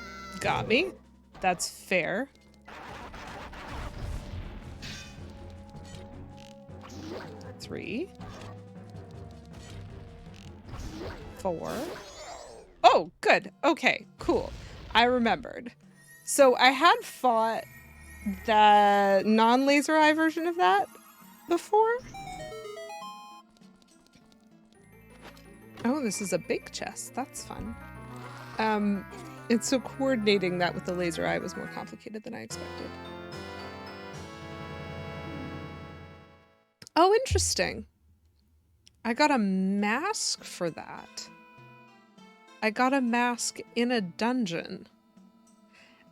A: Got me. That's fair. 3. 4. Oh, good. Okay, cool. I remembered. So I had fought the non-laser eye version of that before. Oh, this is a big chest. That's fun. And so coordinating that with the laser eye was more complicated than I expected. Oh, interesting. I got a mask for that. I got a mask in a dungeon.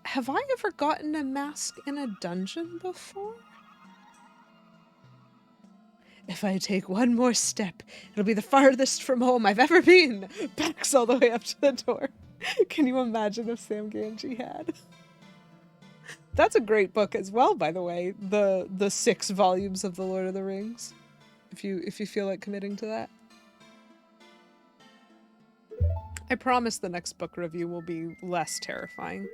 A: Have I ever gotten a mask in a dungeon before? If I take one more step, it'll be the farthest from home I've ever been. Backs all the way up to the door. Can you imagine if Sam Gamgee had? That's a great book as well, by the way. The 6 volumes of The Lord of the Rings. If you feel like committing to that. I promise the next book review will be less terrifying.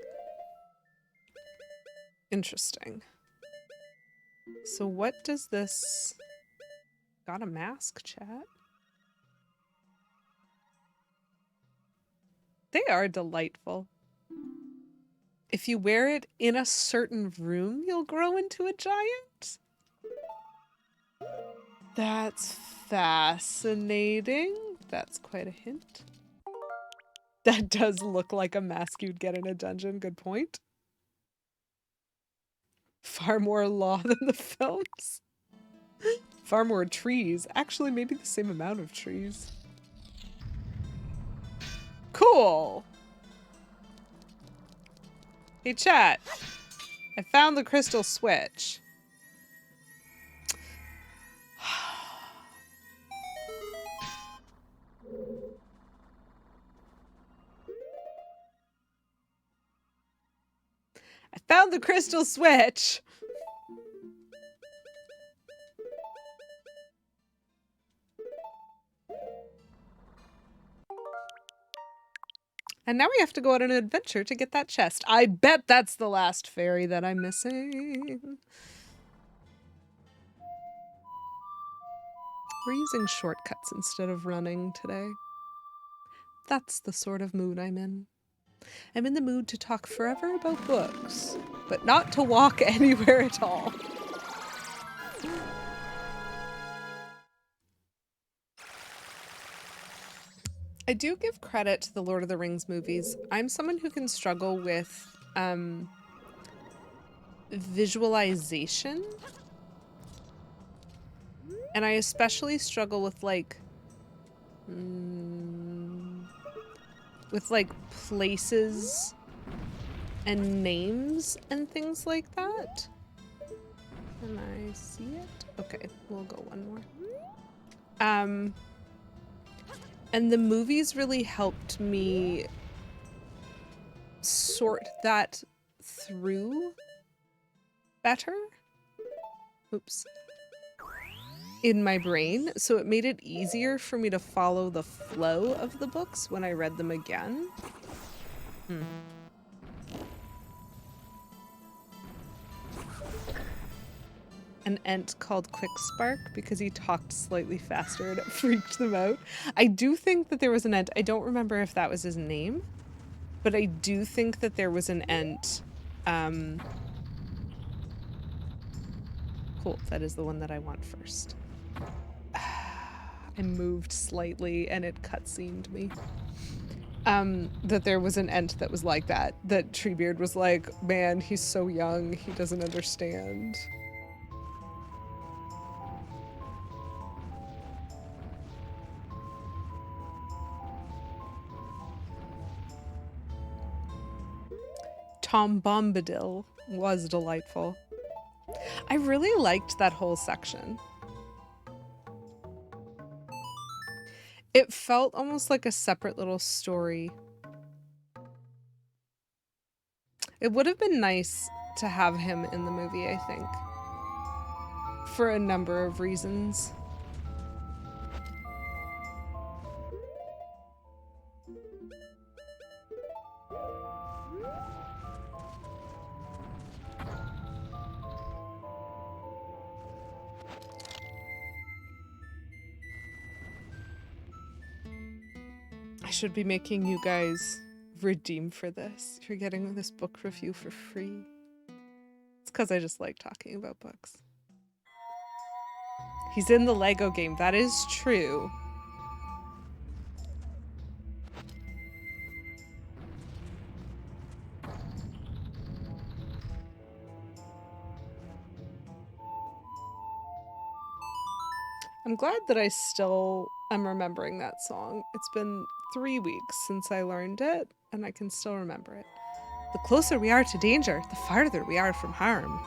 A: Interesting. So what does this... Got a mask, chat? They are delightful. If you wear it in a certain room, you'll grow into a giant? That's fascinating. That's quite a hint. That does look like a mask you'd get in a dungeon. Good point. Far more law than the films. Far more trees. Actually, maybe the same amount of trees. Cool. Hey, chat. I found the crystal switch. I found the crystal switch. And now we have to go on an adventure to get that chest. I bet that's the last fairy that I'm missing. We're using shortcuts instead of running today. That's the sort of mood I'm in. I'm in the mood to talk forever about books, but not to walk anywhere at all. I do give credit to the Lord of the Rings movies. I'm someone who can struggle with visualization. And I especially struggle with like places and names and things like that. Can I see it? Okay, we'll go one more. And the movies really helped me sort that through better. Oops. In my brain, so it made it easier for me to follow the flow of the books when I read them again. An ent called Quickspark because he talked slightly faster and it freaked them out. I do think that there was an ent. I don't remember if that was his name, but I do think that there was an ent. Cool, that is the one that I want first. I moved slightly and it cutscened me. That there was an ent that was like that. That Treebeard was like, man, he's so young, he doesn't understand. Tom Bombadil was delightful. I really liked that whole section. It felt almost like a separate little story. It would have been nice to have him in the movie, I think. For a number of reasons. I should be making you guys redeem for this. You're getting this book review for free. It's because I just like talking about books. He's in the Lego game. That is true. I'm glad that I still am remembering that song. It's been 3 weeks since I learned it, and I can still remember it. The closer we are to danger, the farther we are from harm.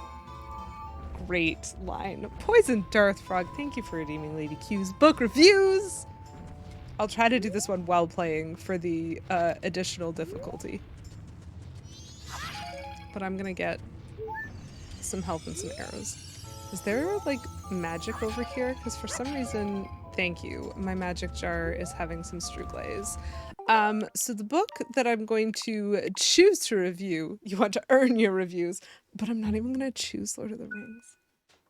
A: Great line. Poison Darth Frog, thank you for redeeming Lady Q's book reviews! I'll try to do this one while playing for the additional difficulty. But I'm gonna get some health and some arrows. Is there, like, magic over here? Because for some reason, thank you, my magic jar is having some struglaze. So the book that I'm going to choose to review, you want to earn your reviews, but I'm not even going to choose Lord of the Rings.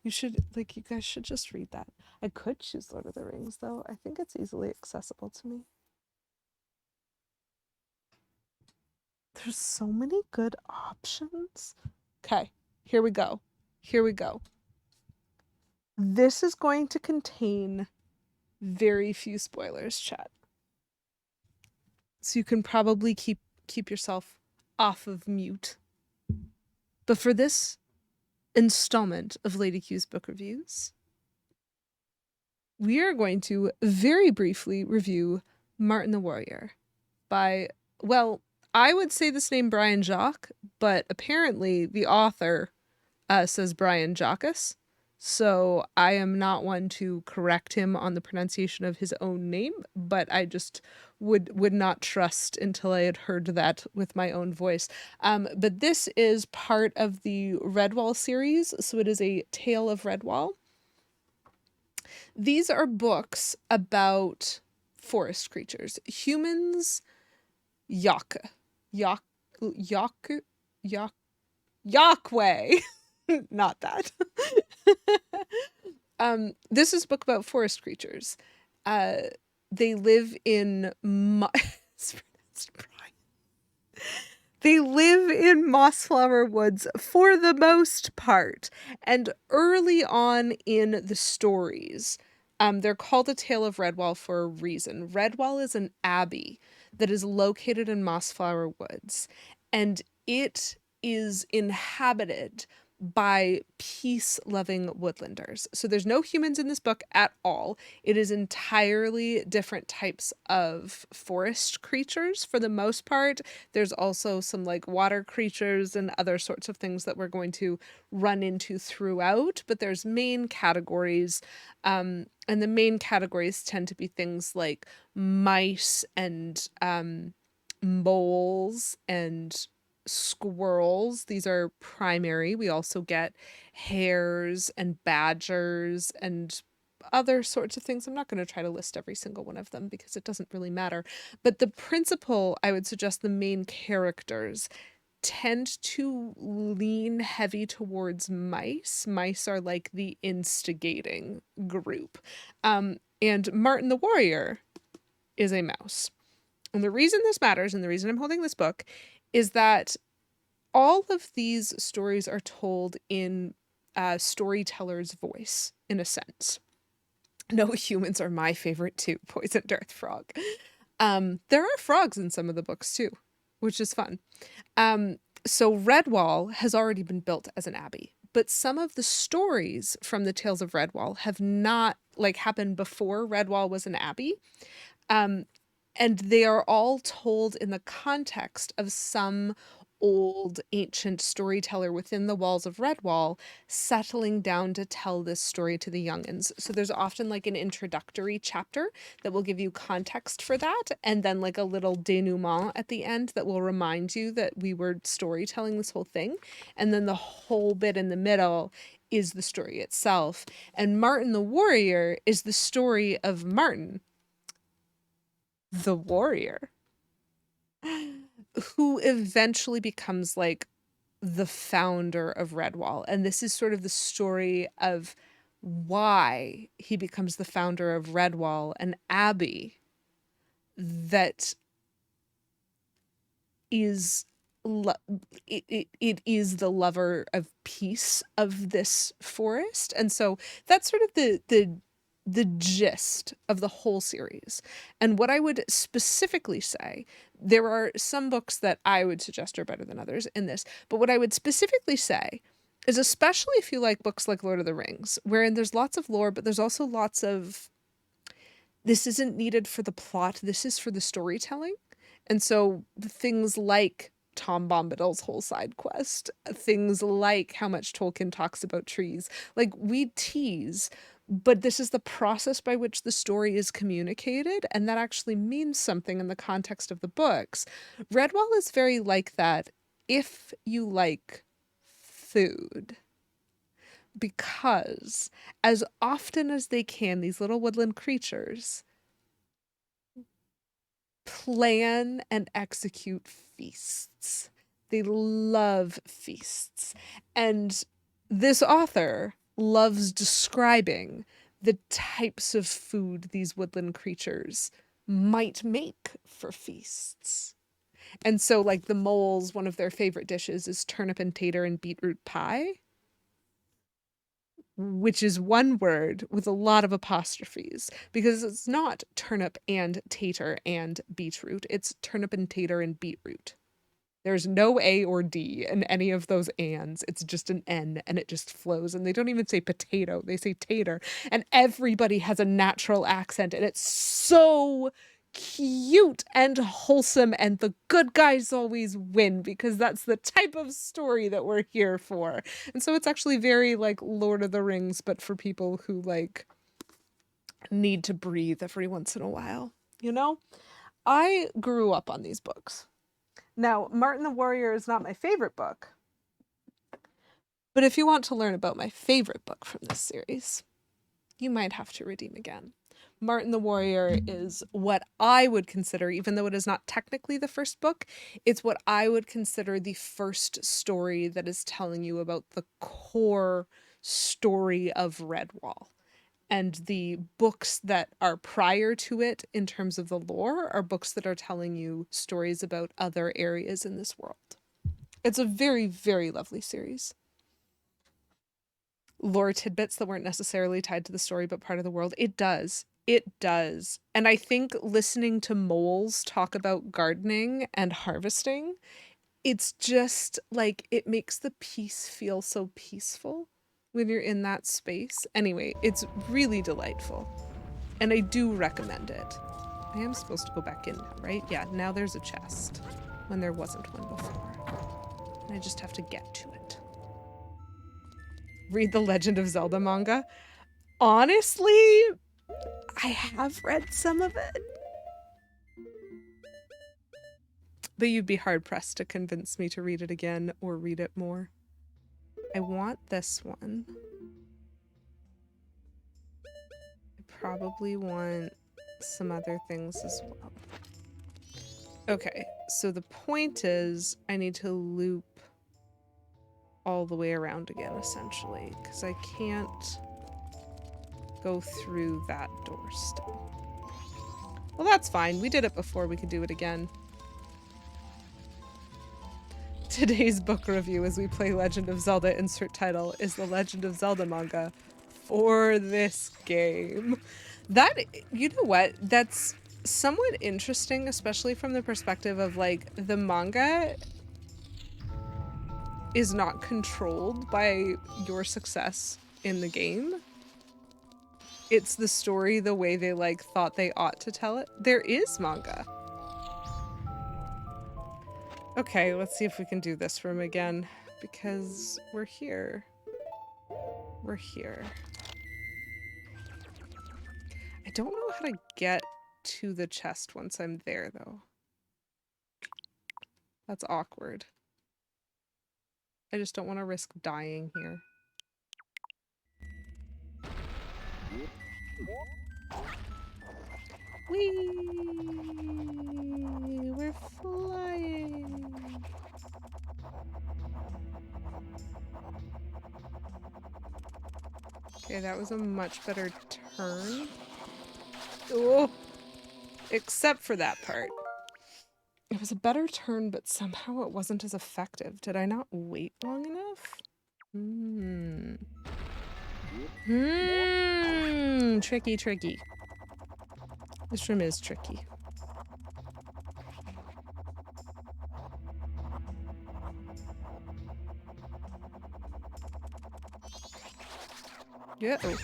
A: You should, like, you guys should just read that. I could choose Lord of the Rings, though. I think it's easily accessible to me. There's so many good options. Okay, here we go. Here we go. This is going to contain very few spoilers, chat. so you can probably keep yourself off of mute. But for this installment of Lady Q's book reviews, we are going to very briefly review Martin the Warrior by, well, I would say this name Brian Jacques, but apparently the author says Brian Jacques. So I am not one to correct him on the pronunciation of his own name, but I just would not trust until I had heard that with my own voice. But this is part of the Redwall series, so it is a Tale of Redwall. These are books about forest creatures. Humans, Yaka. Yaku? Yahweh. Not that. This is a book about forest creatures. They live in they live in mossflower woods for the most part. And early on in the stories, they're called A Tale of Redwall for a reason. Redwall is an abbey that is located in mossflower woods, and it is inhabited by peace-loving woodlanders. So there's no humans in this book at all. It is entirely different types of forest creatures for the most part. There's also some like water creatures and other sorts of things that we're going to run into throughout, but there's main categories. And the main categories tend to be things like mice and moles and squirrels. These are primary. We also get hares and badgers and other sorts of things. I'm not going to try to list every single one of them because it doesn't really matter. But the principal, I would suggest the main characters tend to lean heavy towards mice. Mice are like the instigating group. And Martin the Warrior is a mouse. And the reason this matters and the reason I'm holding this book is that all of these stories are told in a storyteller's voice, in a sense. No, humans are my favorite too, Poisoned Earth Frog. There are frogs in some of the books too, which is fun. So Redwall has already been built as an abbey, but some of the stories from the Tales of Redwall have not happened before Redwall was an abbey. And they are all told in the context of some old ancient storyteller within the walls of Redwall settling down to tell this story to the youngins. So there's often like an introductory chapter that will give you context for that, and then like a little denouement at the end that will remind you that we were storytelling this whole thing. And then the whole bit in the middle is the story itself. And Martin the Warrior is the story of Martin the Warrior, who eventually becomes like the founder of Redwall. And this is sort of the story of why he becomes the founder of Redwall, an abbey that is it is the lover of peace of this forest. And so that's sort of the gist of the whole series. And what I would specifically say, there are some books that I would suggest are better than others in this, but what I would specifically say is, especially if you like books like Lord of the Rings, wherein there's lots of lore, but there's also lots of, this isn't needed for the plot, this is for the storytelling. And so things like Tom Bombadil's whole side quest, things like how much Tolkien talks about trees, like we tease, but this is the process by which the story is communicated, and that actually means something in the context of the books. Redwall is very like that if you like food, because as often as they can, these little woodland creatures plan and execute feasts. They love feasts. And this author loves describing the types of food these woodland creatures might make for feasts. And so, like the moles, one of their favorite dishes is turnip and tater and beetroot pie. which is one word with a lot of apostrophes, because it's not turnip and tater and beetroot. It's turnip and tater and beetroot. There's no A or D in any of those ands. It's just an N and it just flows. And they don't even say potato, they say tater. And everybody has a natural accent and it's so cute and wholesome. And the good guys always win because that's the type of story that we're here for. And so it's actually very like Lord of the Rings, but for people who like need to breathe every once in a while. You know, I grew up on these books. Now, Martin the Warrior is not my favorite book, but if you want to learn about my favorite book from this series, you might have to redeem again. Martin the Warrior is what I would consider, even though it is not technically the first book, it's what I would consider the first story that is telling you about the core story of Redwall. And the books that are prior to it in terms of the lore are books that are telling you stories about other areas in this world. It's a very, very lovely series. Lore tidbits that weren't necessarily tied to the story but part of the world. It does. It does. And I think listening to moles talk about gardening and harvesting, it's just like it makes the peace feel so peaceful when you're in that space. Anyway, it's really delightful. And I do recommend it. I am supposed to go back in now, right? Yeah, now there's a chest when there wasn't one before. And I just have to get to it. Read the Legend of Zelda manga. Honestly, I have read some of it. But you'd be hard-pressed to convince me to read it again or read it more. I want this one. I probably want some other things as well. Okay, so the point is I need to loop all the way around again, essentially, because I can't go through that door still. Well, that's fine. We did it before. We could do it again. Today's book review as we play Legend of Zelda insert title is the Legend of Zelda manga for this game. That, you know what? That's somewhat interesting, especially from the perspective of like the manga is not controlled by your success in the game. It's the story the way they like thought they ought to tell it. There is manga. Okay, let's see if we can do this room again, because we're here. We're here. I don't know how to get to the chest once I'm there, though. That's awkward. I just don't want to risk dying here. Whee! We're flying! Okay, that was a much better turn. Oh! Except for that part. It was a better turn, but somehow it wasn't as effective. Did I not wait long enough? Tricky, tricky. This room is tricky. Yeah. Oh.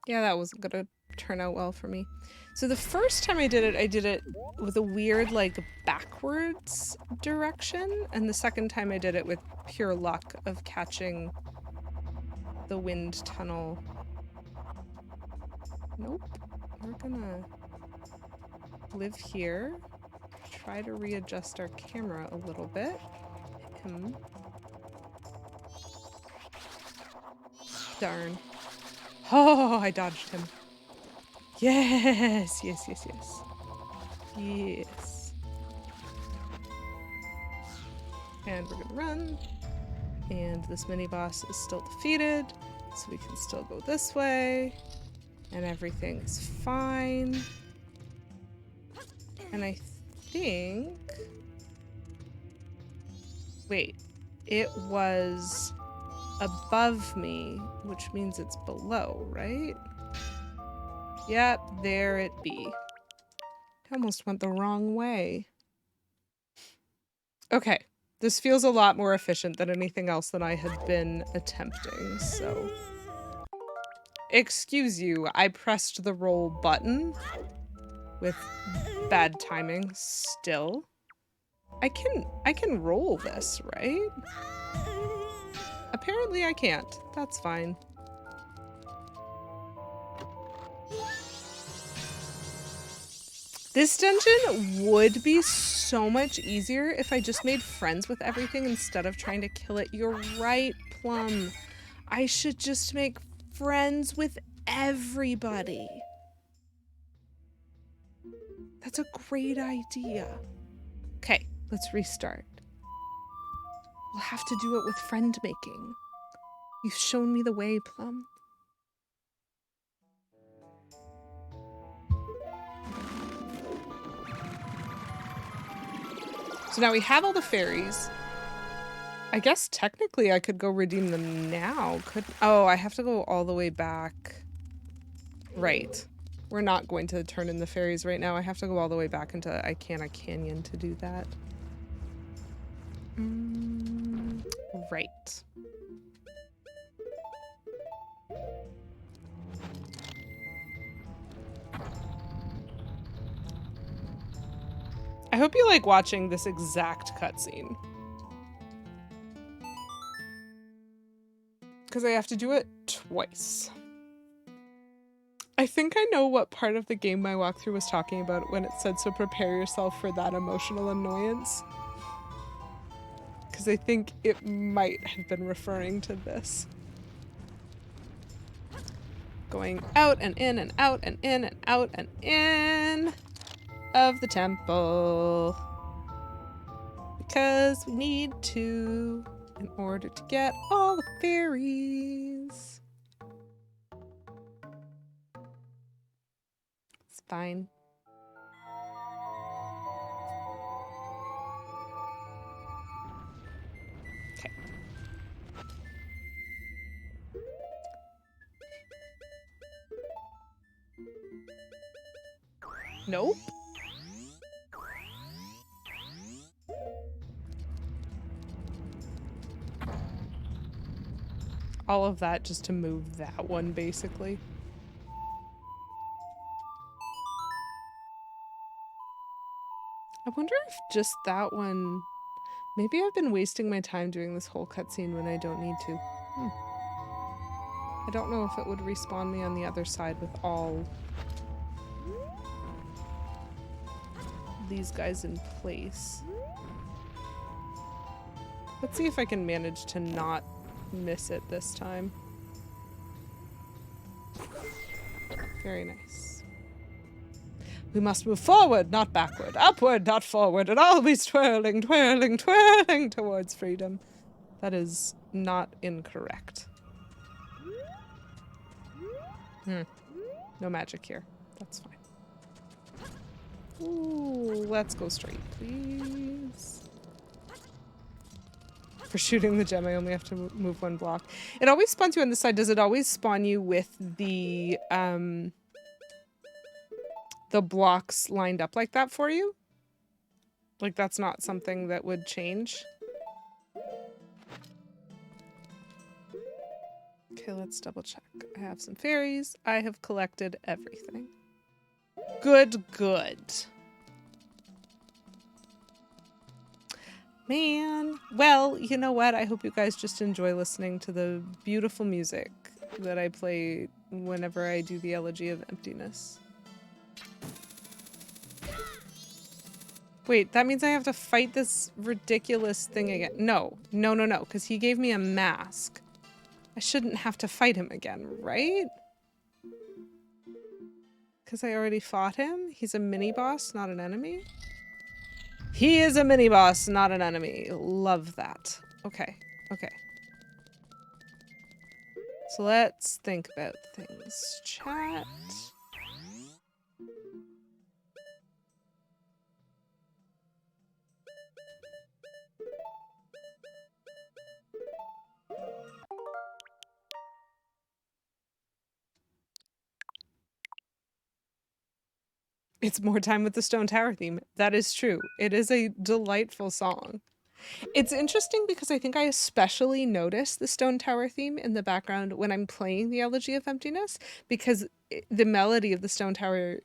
A: Yeah, that wasn't gonna turn out well for me. So the first time I did it with a weird, like, backwards direction, and the second time I did it with pure luck of catching the wind tunnel. Nope. We're gonna live here. Try to readjust our camera a little bit. Darn. Oh, I dodged him. Yes, yes, yes, yes. Yes. And we're gonna run. And this mini boss is still defeated, so we can still go this way. And everything's fine. And I think... Wait. It was above me, which means it's below, right? Yep, there it be. I almost went the wrong way. Okay, this feels a lot more efficient than anything else that I had been attempting, so... Excuse you, I pressed the roll button with bad timing still. I can roll this, right? Apparently I can't. That's fine. This dungeon would be so much easier if I just made friends with everything instead of trying to kill it. You're right, Plum. I should just make friends with everybody. That's a great idea. Okay, let's restart. We'll have to do it with friend making. You've shown me the way, Plum. So now we have all the fairies. I guess technically I could go redeem them now. Oh, I have to go all the way back. Right. We're not going to turn in the fairies right now. I have to go all the way back into Icana Canyon to do that. Right. I hope you like watching this exact cutscene. Because I have to do it twice. I think I know what part of the game my walkthrough was talking about when it said, so prepare yourself for that emotional annoyance. Because I think it might have been referring to this. Going out and in and out and in and out and in of the temple. Because we need to in order to get all the fairies. It's fine. Okay. Nope. All of that just to move that one, basically. I wonder if just that one... Maybe I've been wasting my time doing this whole cutscene when I don't need to. I don't know if it would respawn me on the other side with all these guys in place. Let's see if I can manage to not miss it this time. Very nice. We must move forward, not backward. Upward, not forward. And always twirling, twirling, twirling towards freedom. That is not incorrect. No magic here. That's fine. Ooh, let's go straight, please. For shooting the gem, I only have to move one block. It always spawns you on this side. Does it always spawn you with the blocks lined up like that for you? Like, that's not something that would change? Okay, let's double check. I have some fairies. I have collected everything. Good, good. Man. Well, you know what? I hope you guys just enjoy listening to the beautiful music that I play whenever I do the Elegy of Emptiness. Wait, that means I have to fight this ridiculous thing again. No, no, no, no, because he gave me a mask. I shouldn't have to fight him again, right? Because I already fought him? He's a mini-boss, not an enemy? He is a mini-boss, not an enemy. Love that. Okay, okay. So let's think about things. Chat. It's More Time with the Stone Tower theme. That is true. It is a delightful song. It's interesting because I think I especially notice the Stone Tower theme in the background when I'm playing the Elegy of Emptiness, because the melody of the Stone Tower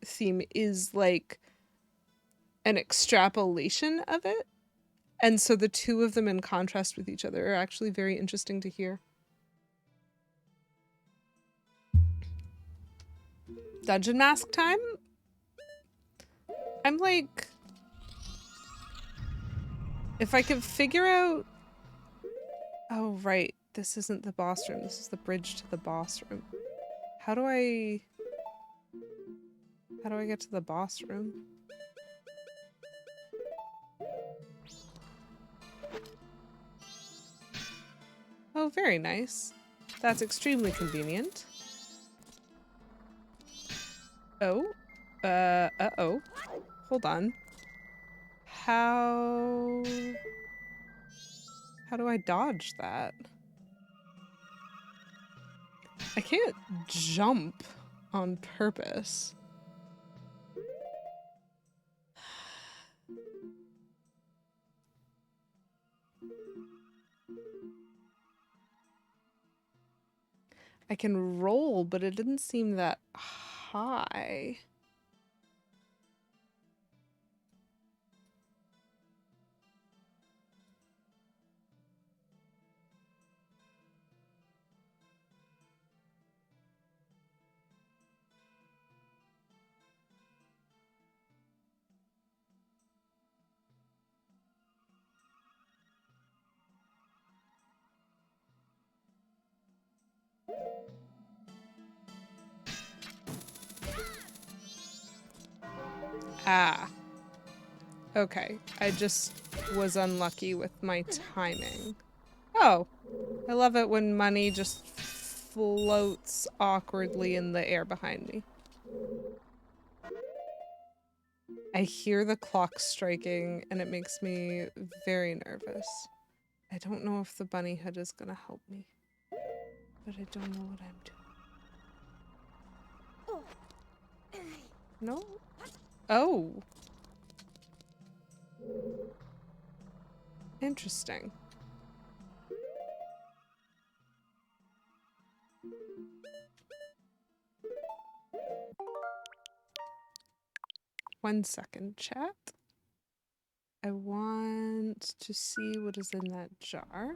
A: theme is like an extrapolation of it. And so the two of them in contrast with each other are actually very interesting to hear. Dungeon mask time? I'm like... If I could figure out... Oh, right. This isn't the boss room. This is the bridge to the boss room. How do I get to the boss room? Oh, very nice. That's extremely convenient. Oh. Uh-oh. Hold on. How do I dodge that? I can't jump on purpose. I can roll, but it didn't seem that high. Ah. Okay. I just was unlucky with my timing. Oh. I love it when money just floats awkwardly in the air behind me. I hear the clock striking and it makes me very nervous. I don't know if the bunny hood is gonna help me, but I don't know what I'm doing. No? Oh. Interesting. One second, chat. I want to see what is in that jar.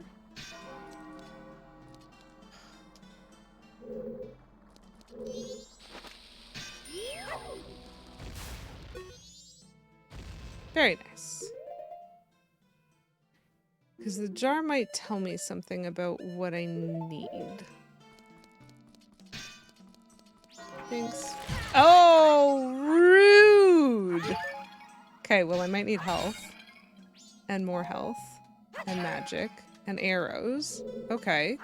A: Very nice. Because the jar might tell me something about what I need. Thanks. Oh, rude! Okay, well I might need health. And more health. And magic. And arrows. Okay.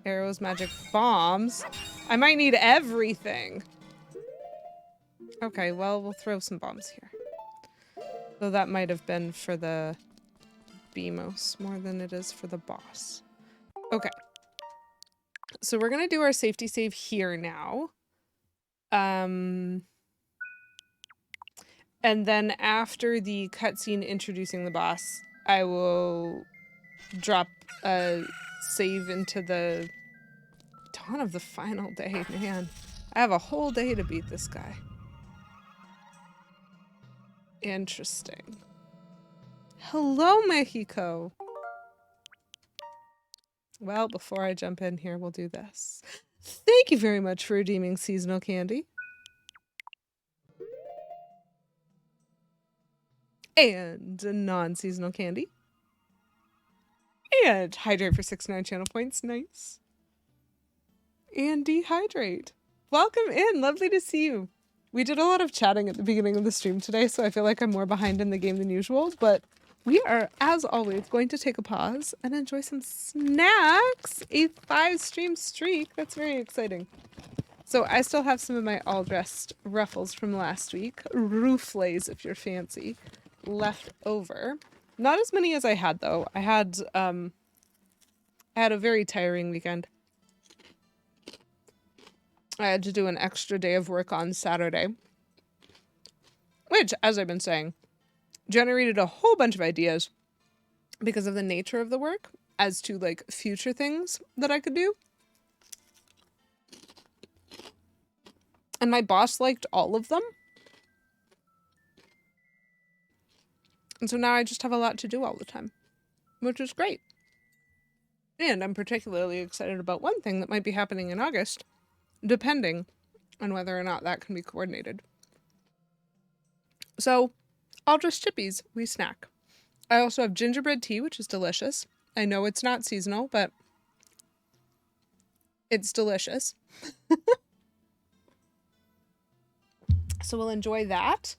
A: Arrows, magic, bombs. I might need everything. Okay, well, we'll throw some bombs here. Though that might have been for the Beamos more than it is for the boss. Okay. So we're gonna do our safety save here now. And then after the cutscene introducing the boss, I will drop a save into the dawn of the final day. Man, I have a whole day to beat this guy. Interesting. Hello, Mexico. Well, before I jump in here, we'll do this. Thank you very much for redeeming seasonal candy. And a non-seasonal candy. And hydrate for 69 channel points. Nice. And dehydrate. Welcome in. Lovely to see you. We did a lot of chatting at the beginning of the stream today, so I feel like I'm more behind in the game than usual, but we are, as always, going to take a pause and enjoy some snacks. A 5-stream streak. That's very exciting. So I still have some of my all-dressed ruffles from last week. Rouflays, if you're fancy. Left over. Not as many as I had, though. I had a very tiring weekend. I had to do an extra day of work on Saturday. which, as I've been saying, generated a whole bunch of ideas because of the nature of the work as to like future things that I could do. And my boss liked all of them. And so now I just have a lot to do all the time, which is great. And I'm particularly excited about one thing that might be happening in August, depending on whether or not that can be coordinated. So, all just chippies, we snack. I also have gingerbread tea, which is delicious. I know it's not seasonal, but it's delicious. So we'll enjoy that.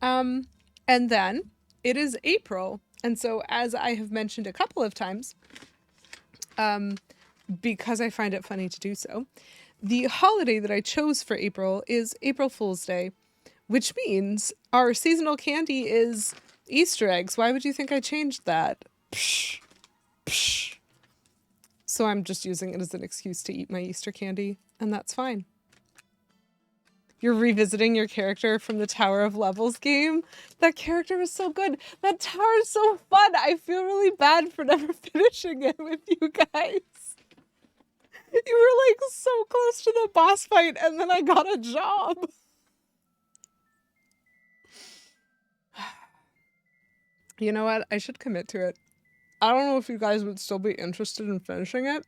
A: And then it is April. And so as I have mentioned a couple of times, because I find it funny to do so, the holiday that I chose for April is April Fool's Day, which means our seasonal candy is Easter eggs. Why would you think I changed that? Psh, psh. So I'm just using it as an excuse to eat my Easter candy, and that's fine. You're revisiting your character from the Tower of Levels game. That character was so good. That tower is so fun. I feel really bad for never finishing it with you guys. You were like so close to the boss fight and then I got a job. You know what? I should commit to it. I don't know if you guys would still be interested in finishing it.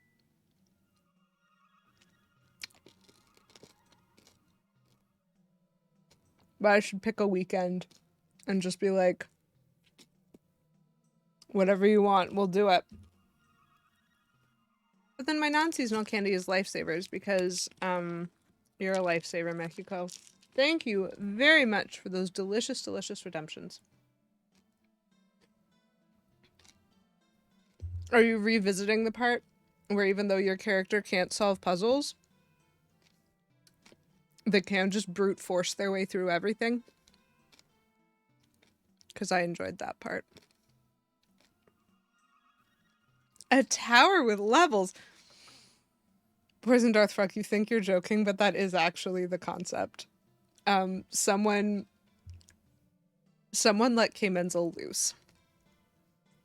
A: But I should pick a weekend and just be like, whatever you want, we'll do it. But then my non-seasonal candy is Lifesavers because you're a lifesaver, Mexico. Thank you very much for those delicious, delicious redemptions. Are you revisiting the part where even though your character can't solve puzzles, they can just brute force their way through everything? Because I enjoyed that part. A tower with levels. Poison Darthfruck, you think you're joking, but that is actually the concept. Someone let K. Menzel loose.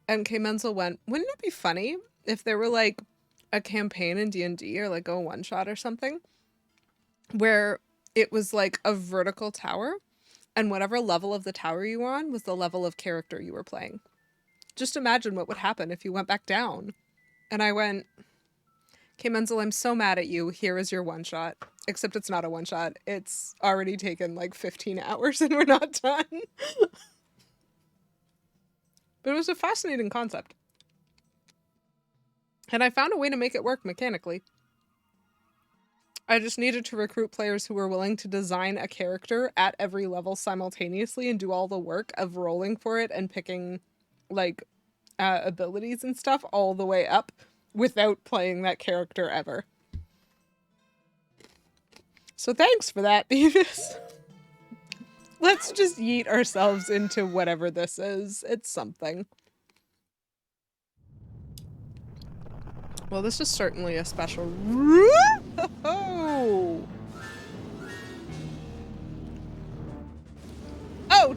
A: And K. Menzel went, wouldn't it be funny if there were like a campaign in D&D or like a one-shot or something where it was like a vertical tower and whatever level of the tower you were on was the level of character you were playing. Just imagine what would happen if you went back down. And I went, K. Menzel, I'm so mad at you. Here is your one-shot. Except it's not a one-shot. It's already taken like 15 hours and we're not done. But it was a fascinating concept. And I found a way to make it work mechanically. I just needed to recruit players who were willing to design a character at every level simultaneously and do all the work of rolling for it and picking like abilities and stuff all the way up without playing that character ever. So thanks for that, Beavis. Let's just yeet ourselves into whatever this is. It's something. Well, this is certainly a special... Oh,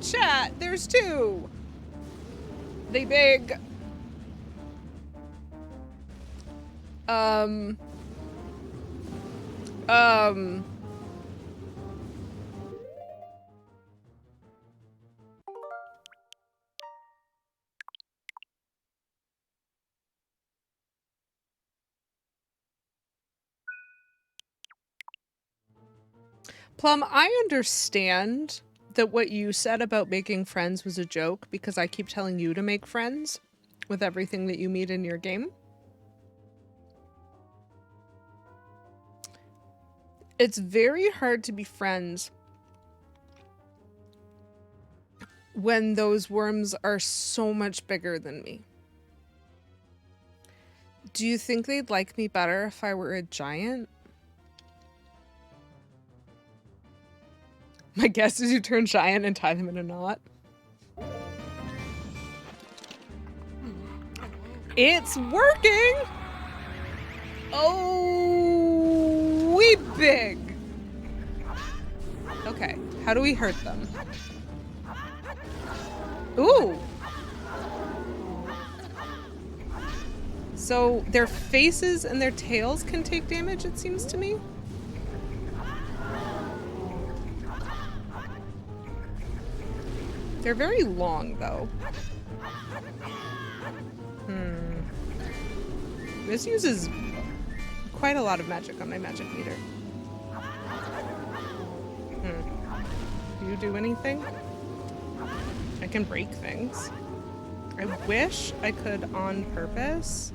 A: chat! There's two! They big... Plum, I understand that what you said about making friends was a joke because I keep telling you to make friends with everything that you meet in your game. It's very hard to be friends when those worms are so much bigger than me. Do you think they'd like me better if I were a giant? My guess is you turn giant and tie them in a knot. It's working! Oh, we big! Okay, how do we hurt them? Ooh! So their faces and their tails can take damage, it seems to me. They're very long, though. This uses quite a lot of magic on my magic meter. Do you do anything? I can break things. I wish I could, on purpose,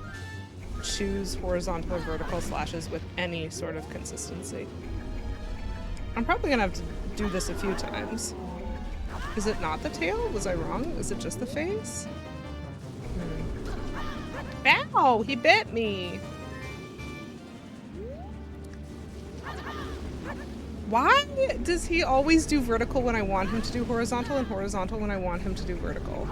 A: choose horizontal or vertical slashes with any sort of consistency. I'm probably gonna have to do this a few times. Is it not the tail? Was I wrong? Is it just the face? Ow! He bit me! Why does he always do vertical when I want him to do horizontal and horizontal when I want him to do vertical?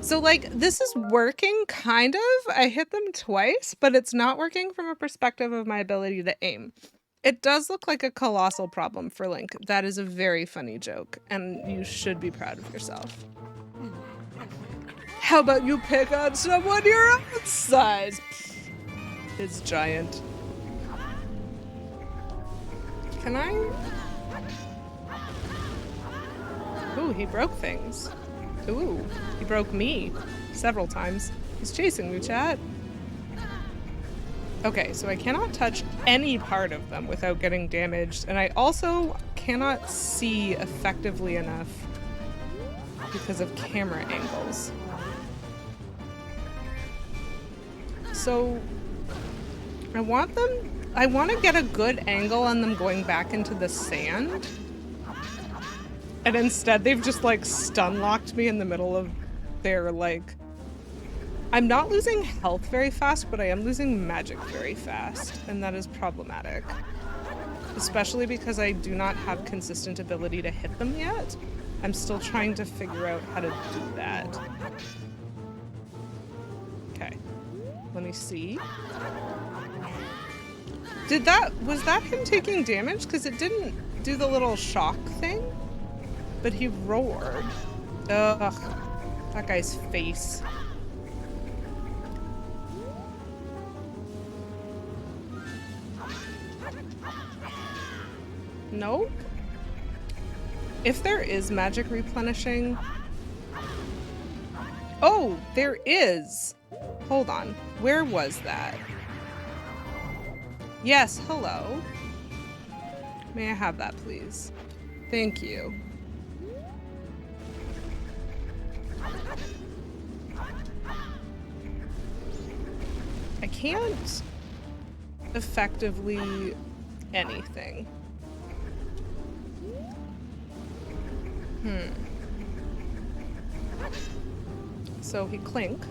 A: So, like, this is working, kind of. I hit them twice, but it's not working from a perspective of my ability to aim. It does look like a colossal problem for Link. That is a very funny joke, and you should be proud of yourself. How about you pick on someone your own size? It's giant. Can I? Ooh, he broke things. Ooh, he broke me several times. He's chasing me, chat. Okay, so I cannot touch any part of them without getting damaged, and I also cannot see effectively enough because of camera angles. So I want to get a good angle on them going back into the sand. And instead they've just like stun locked me in the middle of their like... I'm not losing health very fast, but I am losing magic very fast, and that is problematic. Especially because I do not have consistent ability to hit them yet. I'm still trying to figure out how to do that. Okay. Let me see. Was that him taking damage? Because it didn't do the little shock thing, but he roared. Ugh, that guy's face. Nope. If there is magic replenishing... Oh, there is! Hold on. Where was that? Yes, hello. May I have that, please? Thank you. I can't effectively anything. So he clink.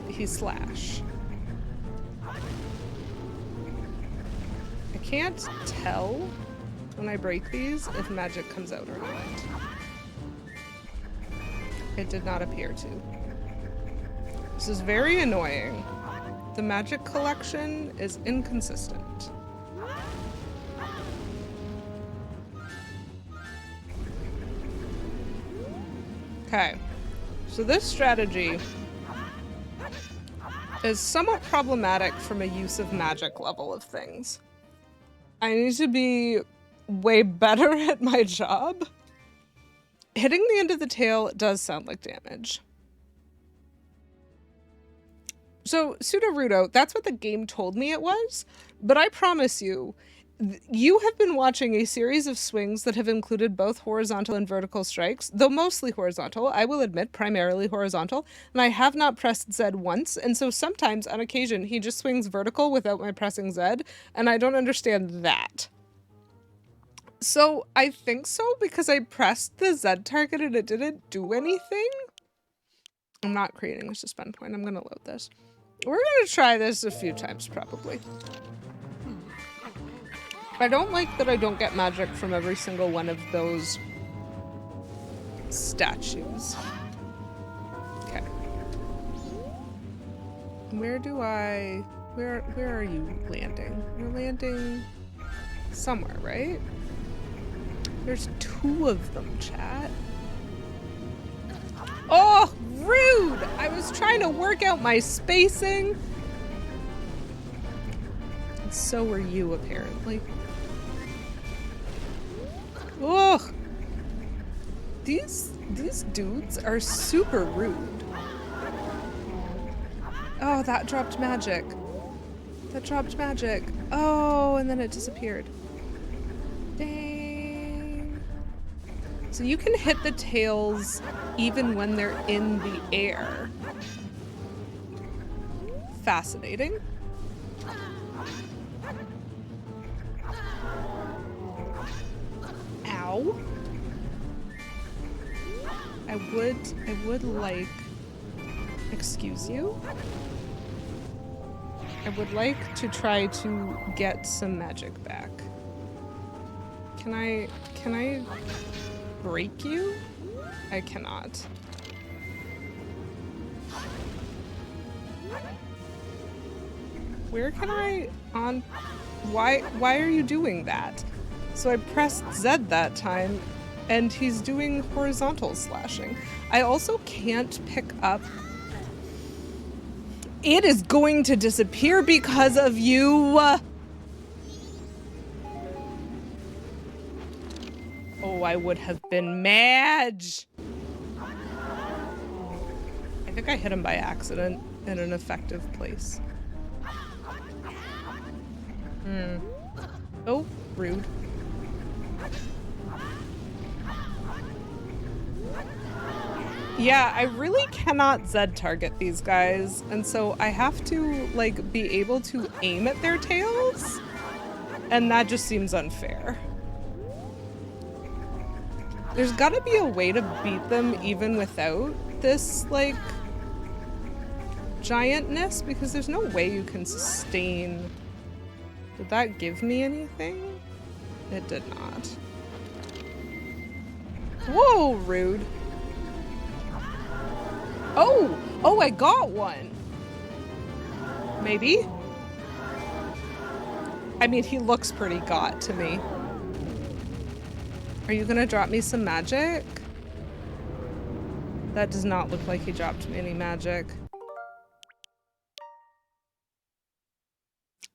A: He slash. I can't tell when I break these if magic comes out or not. It did not appear to. This is very annoying. The magic collection is inconsistent. Okay, so this strategy is somewhat problematic from a use of magic level of things. I need to be way better at my job. Hitting the end of the tail does sound like damage. So, Pseudo-Rudo, that's what the game told me it was, but I promise you, you have been watching a series of swings that have included both horizontal and vertical strikes, though mostly horizontal, I will admit, primarily horizontal, and I have not pressed Z once, and so sometimes, on occasion, he just swings vertical without my pressing Z, and I don't understand that. So, I think so because I pressed the Z target and it didn't do anything. I'm not creating a suspend point, I'm gonna load this. We're gonna try this a few times, probably. I don't like that I don't get magic from every single one of those statues. Okay. Where are you landing? You're landing somewhere, right? There's 2 of them, chat. Oh, rude! I was trying to work out my spacing. And so were you, apparently. Ugh! These dudes are super rude. Oh, that dropped magic. That dropped magic. Oh, and then it disappeared. Dang. So you can hit the tails even when they're in the air. Fascinating. Ow. I would like... Excuse you? I would like to try to get some magic back. Can I break you? I cannot. Where can I on... Why are you doing that? So I pressed Z that time and he's doing horizontal slashing. I also can't pick up... It is going to disappear because of you! Oh, I would have been mad! I think I hit him by accident in an effective place. Oh, rude. Yeah, I really cannot Z target these guys, and so I have to, like, be able to aim at their tails, and that just seems unfair. There's gotta be a way to beat them even without this, like, giantness, because there's no way you can sustain... Did that give me anything? It did not. Whoa, rude. Oh! Oh, I got one! Maybe? I mean, he looks pretty got to me. Are you gonna drop me some magic? That does not look like he dropped me any magic.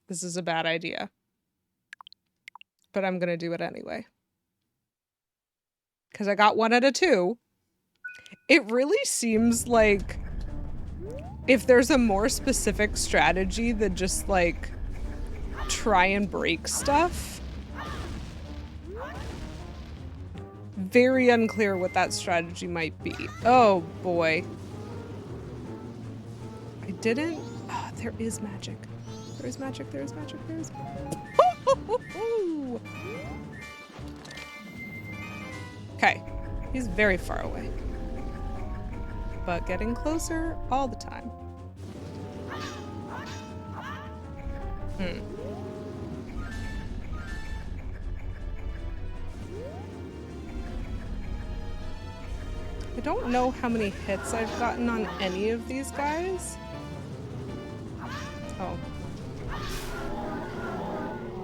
A: This is a bad idea. But I'm gonna do it anyway. Because I got 1 out of 2. It really seems like if there's a more specific strategy than just, like, try and break stuff. Very unclear what that strategy might be. Oh, boy. I didn't... Oh, there is magic. There is magic, there is magic, there is... Okay. He's very far away. But getting closer all the time. I don't know how many hits I've gotten on any of these guys. Oh.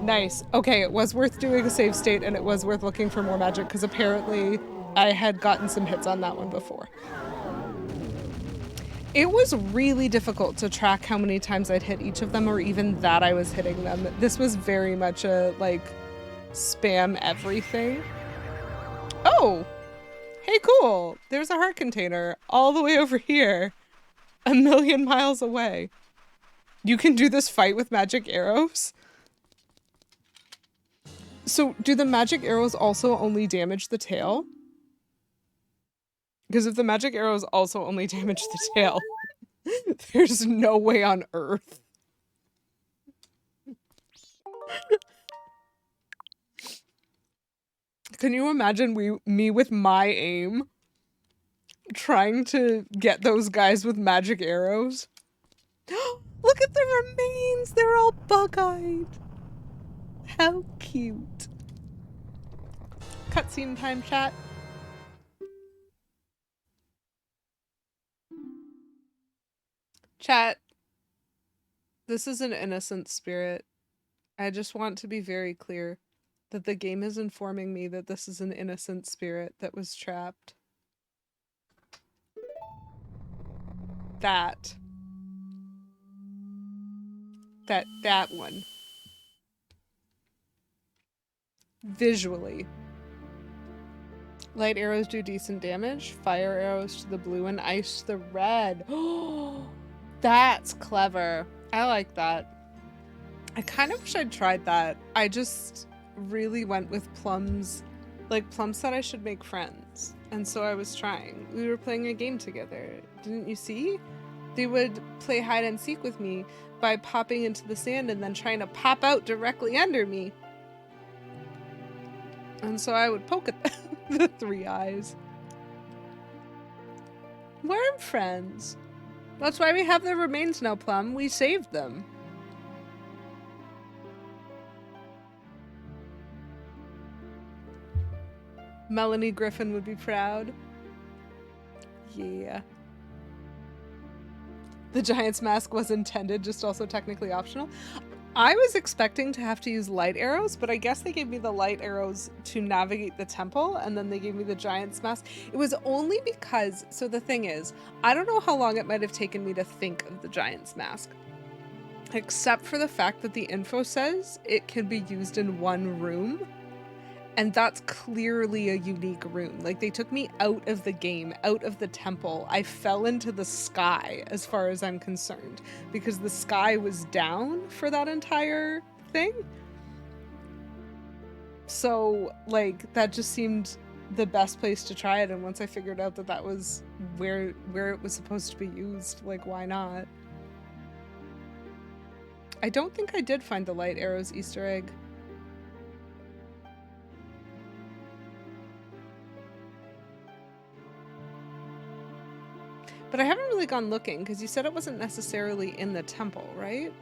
A: Nice. Okay, it was worth doing a save state and it was worth looking for more magic because apparently I had gotten some hits on that one before. It was really difficult to track how many times I'd hit each of them or even that I was hitting them. This was very much a, like, spam everything. Oh! Hey, cool! There's a heart container all the way over here. 1,000,000 miles away. You can do this fight with magic arrows? So, do the magic arrows also only damage the tail? Because if the magic arrows also only damage the tail, there's no way on earth. Can you imagine me with my aim trying to get those guys with magic arrows? Look at the remains! They're all bug-eyed. How cute. Cutscene time, chat. Chat. This is an innocent spirit. I just want to be very clear. that the game is informing me that this is an innocent spirit that was trapped. That one. Visually. Light arrows do decent damage. Fire arrows to the blue and ice to the red. Oh, that's clever. I like that. I kind of wish I'd tried that. I just really went with Plum's. Like, Plum said I should make friends. And so I was trying. We were playing a game together. Didn't you see? They would play hide and seek with me by popping into the sand and then trying to pop out directly under me. And so I would poke at them. The 3 eyes. We're friends. That's why we have their remains now, Plum. We saved them. Melanie Griffin would be proud. Yeah. The Giant's Mask was intended, just also technically optional. I was expecting to have to use light arrows, but I guess they gave me the light arrows to navigate the temple, and then they gave me the Giant's Mask. It was only because, so the thing is, I don't know how long it might have taken me to think of the Giant's Mask, except for the fact that the info says it can be used in one room, and that's clearly a unique room. Like, they took me out of the game, out of the temple. I fell into the sky, as far as I'm concerned, because the sky was down for that entire thing. So, like, that just seemed the best place to try it, and once I figured out that that was where it was supposed to be used, like, why not? I don't think I did find the light arrows Easter egg. But I haven't really gone looking, because you said it wasn't necessarily in the temple, right?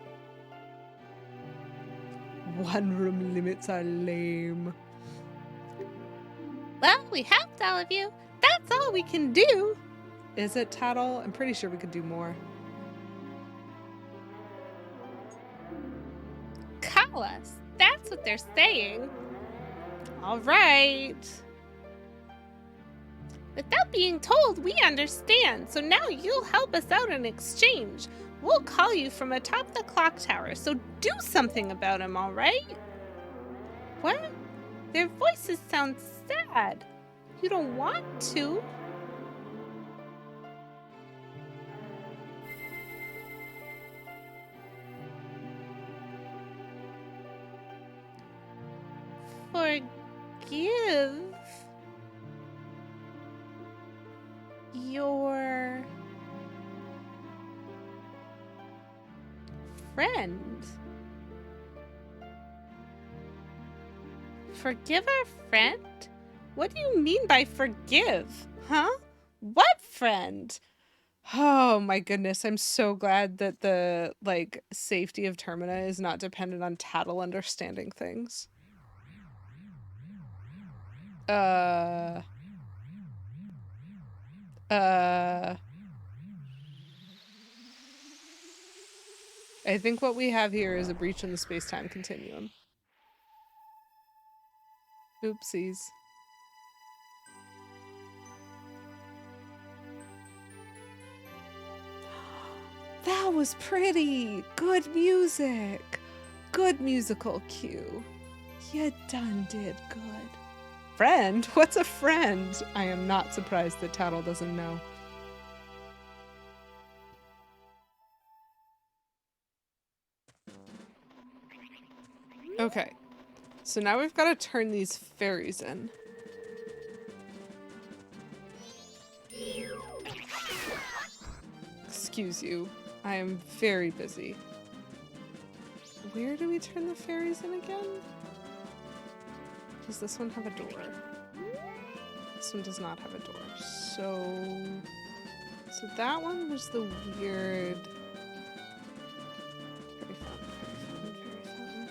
A: One room limits are lame. Well, we helped all of you. That's all we can do. Is it, Tattle? I'm pretty sure we could do more. Call us. That's what they're saying. All right. Without being told, we understand. So now you'll help us out in exchange. We'll call you from atop the clock tower, so do something about him, all right? What? Their voices sound sad. You don't want to. Forgive your friend. Forgive our friend? What do you mean by forgive? Huh? What friend? Oh my goodness, I'm so glad that the, like, safety of Termina is not dependent on Tattle understanding things. I think what we have here is a breach in the space-time continuum. Oopsies. That was pretty! Good music! Good musical cue. You done did good. Friend? What's a friend? I am not surprised that Tattle doesn't know. Okay. So now we've got to turn these fairies in. Excuse you. I am very busy. Where do we turn the fairies in again? Does this one have a door? This one does not have a door. So that one was the weird... Fairy fountain, fairy fountain, fairy fountain.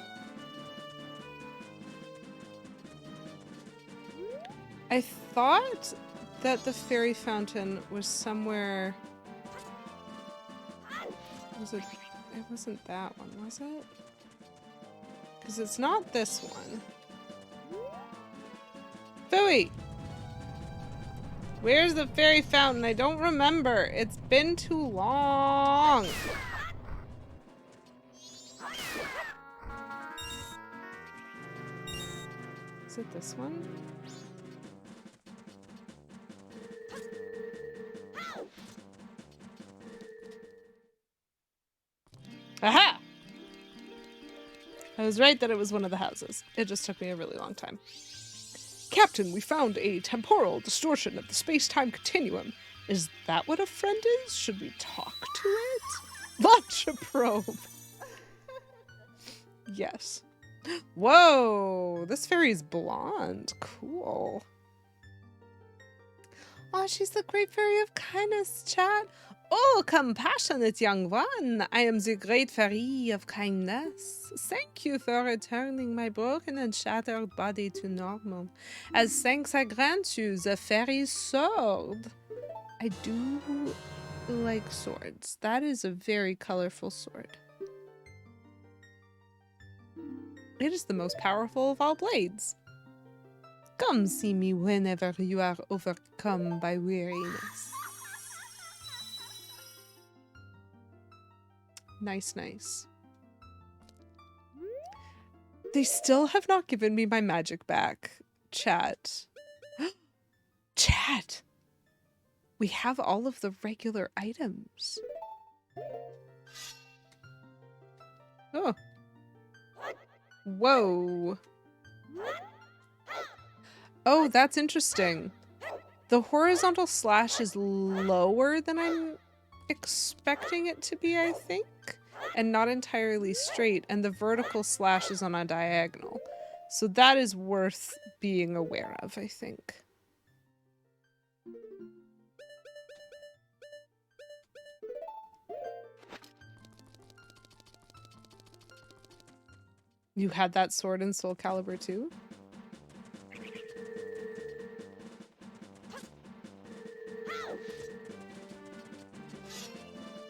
A: I thought that the fairy fountain was somewhere... Was it? It wasn't that one, was it? Because it's not this one. Phooey! Where's the fairy fountain? I don't remember. It's been too long. Is it this one? Aha! I was right that it was one of the houses. It just took me a really long time. Captain, we found a temporal distortion of the space-time continuum. Is that what a friend is? Should we talk to it? Launch a probe. Yes. Whoa, this fairy's blonde. Cool. Oh, she's the great fairy of kindness, chat. Oh, compassionate young one. I am the great fairy of kindness. Thank you for returning my broken and shattered body to normal. As thanks, I grant you the fairy's sword. I do like swords. That is a very colorful sword. It is the most powerful of all blades. Come see me whenever you are overcome by weariness. Nice, nice. They still have not given me my magic back. Chat. Chat! We have all of the regular items. Oh. Whoa. Oh, that's interesting. The horizontal slash is lower than I'm expecting it to be, I think, and not entirely straight, and the vertical slash is on a diagonal. So that is worth being aware of, I think. You had that sword in Soul Calibur too?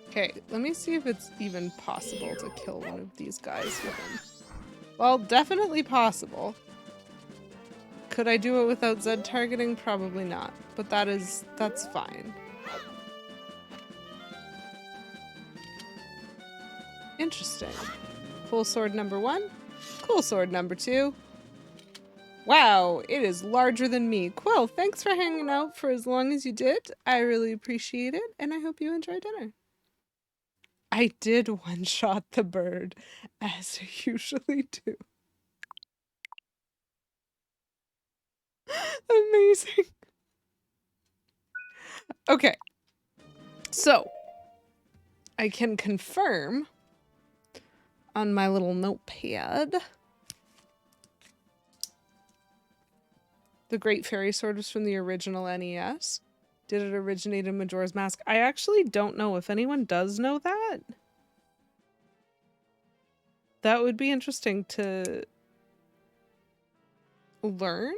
A: Okay, let me see if it's even possible to kill one of these guys with him. Well, definitely possible. Could I do it without Z targeting? Probably not, but that's fine. Interesting. Cool sword number 1. Cool sword number 2. Wow, it is larger than me. Quill, thanks for hanging out for as long as you did. I really appreciate it, and I hope you enjoy dinner. I did one-shot the bird, as I usually do. Amazing. Okay. So, I can confirm on my little notepad. The Great Fairy Sword was from the original NES. Did it originate in Majora's Mask? I actually don't know. If anyone does know that, that would be interesting to learn.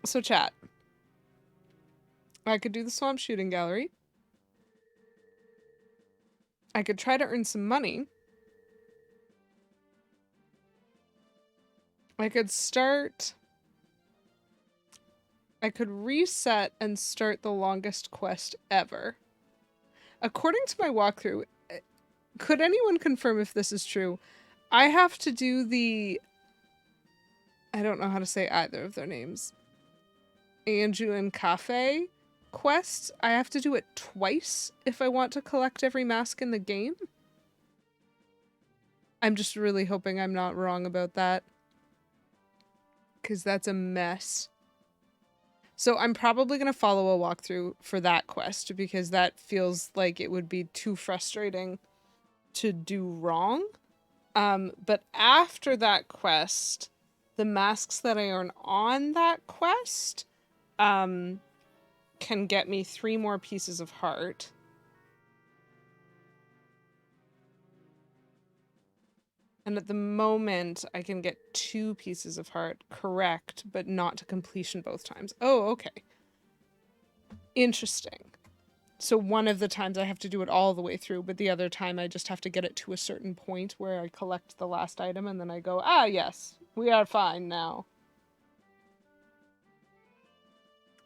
A: So chat. I could do the Swamp Shooting Gallery. I could try to earn some money. I could reset and start the longest quest ever. According to my walkthrough, could anyone confirm if this is true? I have to do the... I don't know how to say either of their names. Anju and Cafe quest. I have to do it twice if I want to collect every mask in the game. I'm just really hoping I'm not wrong about that, because that's a mess. So I'm probably going to follow a walkthrough for that quest, because that feels like it would be too frustrating to do wrong. But after that quest, the masks that I earn on that quest can get me 3 more pieces of heart. And at the moment, I can get 2 pieces of heart correct, but not to completion both times. Oh, okay. Interesting. So one of the times I have to do it all the way through, but the other time I just have to get it to a certain point where I collect the last item and then I go, ah, yes, We are fine now.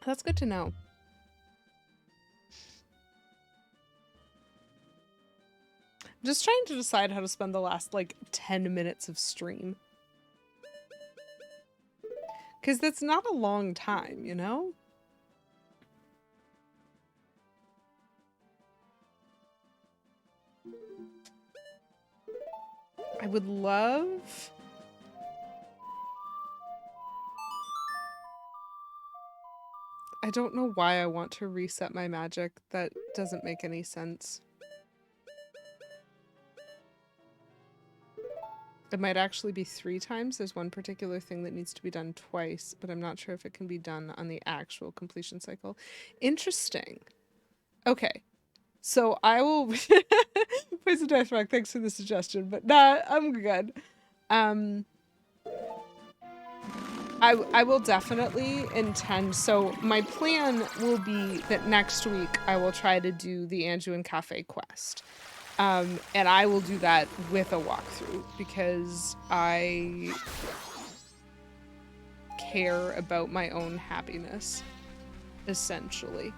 A: That's good to know. I'm just trying to decide how to spend the last, like, 10 minutes of stream. Because that's not a long time, you know? I would love... I don't know why I want to reset my magic. That doesn't make any sense. It might actually be 3 times. There's one particular thing that needs to be done twice, but I'm not sure if it can be done on the actual completion cycle. Interesting. Okay. So I will... Poison Dice Rock, thanks for the suggestion, but nah, I'm good. I will definitely intend, so my plan will be that next week I will try to do the Anduin Cafe quest. And I will do that with a walkthrough because I care about my own happiness, essentially.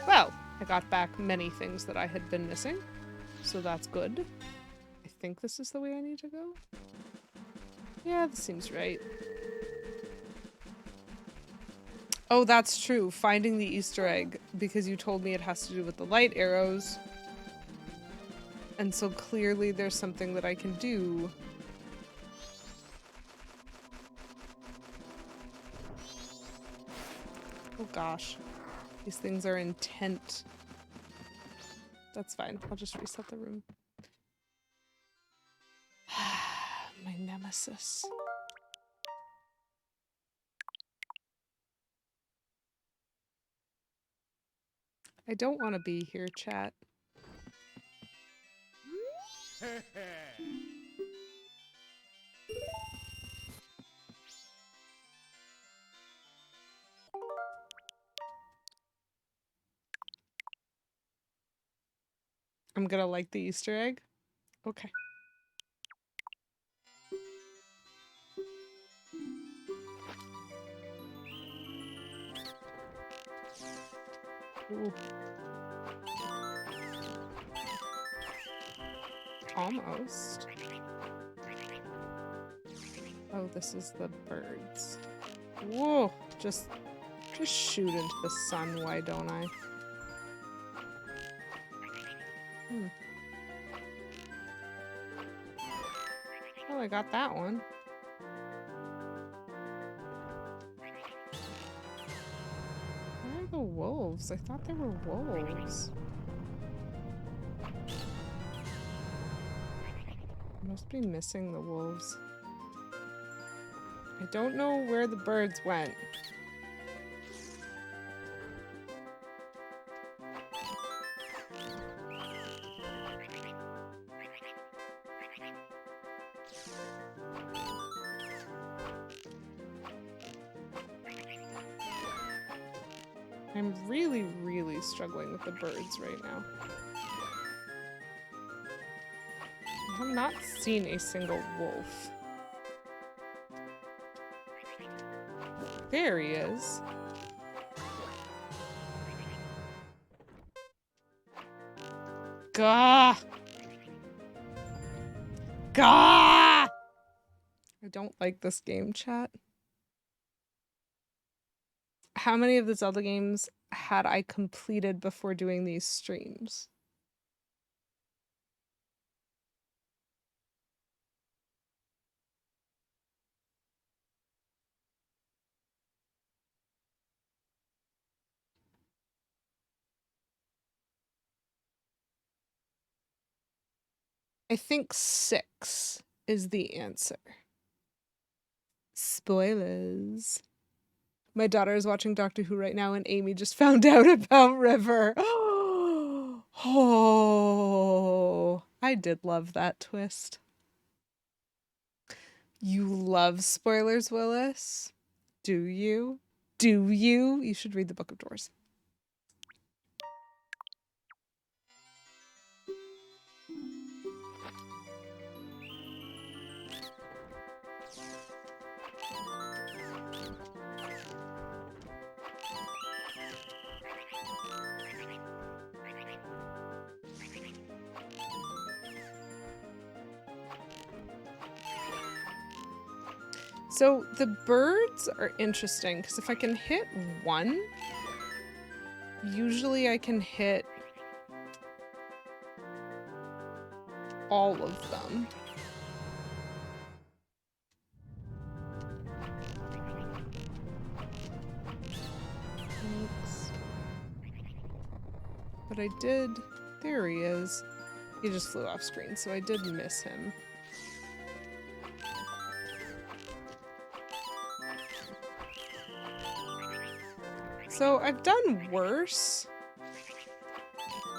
A: Well, I got back many things that I had been missing, so that's good. I think this is the way I need to go. Yeah, this seems right. Oh, that's true. Finding the Easter egg, because you told me it has to do with the light arrows. And so clearly there's something that I can do. Oh gosh. These things are intent. That's fine. I'll just reset the room. My nemesis. I don't want to be here, chat. I'm gonna like the Easter egg. Okay. Ooh. Almost. Oh, this is the birds. Whoa! Just shoot into the sun, why don't I? Oh, I got that one. Where are the wolves? I thought they were wolves. I must be missing the wolves. I don't know where the birds went. I'm really, really struggling with the birds right now. I have not seen a single wolf. There he is. Gah! Gah! I don't like this game, chat. How many of the Zelda games had I completed before doing these streams? I think 6 is the answer. Spoilers. My daughter is watching Doctor Who right now, and Amy just found out about River. Oh, I did love that twist. You love spoilers, Willis? Do you? Do you? You should read the Book of Doors. So the birds are interesting because if I can hit one, usually I can hit all of them. Thanks. But I did... There he is. He just flew off screen, so I did miss him. So I've done worse,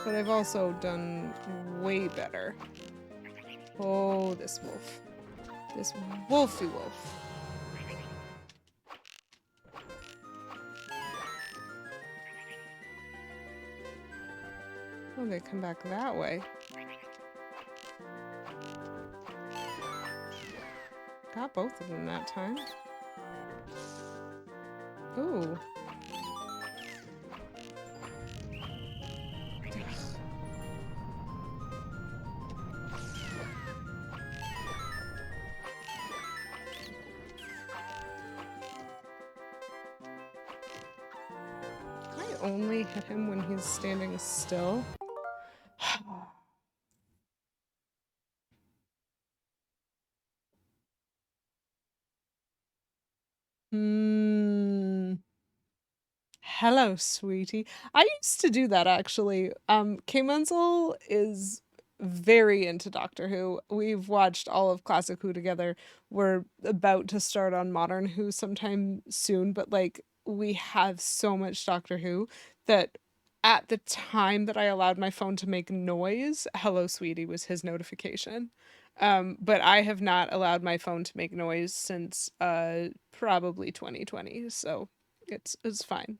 A: but I've also done way better. Oh, this wolf. This wolfy wolf. Oh, they come back that way. Got both of them that time. Ooh. I only hit him when he's standing still. Hello, sweetie. I used to do that actually. K Menzel is very into Doctor Who. We've watched all of Classic Who together. We're about to start on Modern Who sometime soon, but like we have so much Doctor Who that at the time that I allowed my phone to make noise, Hello, sweetie was his notification. But I have not allowed my phone to make noise since probably 2020, so it's fine.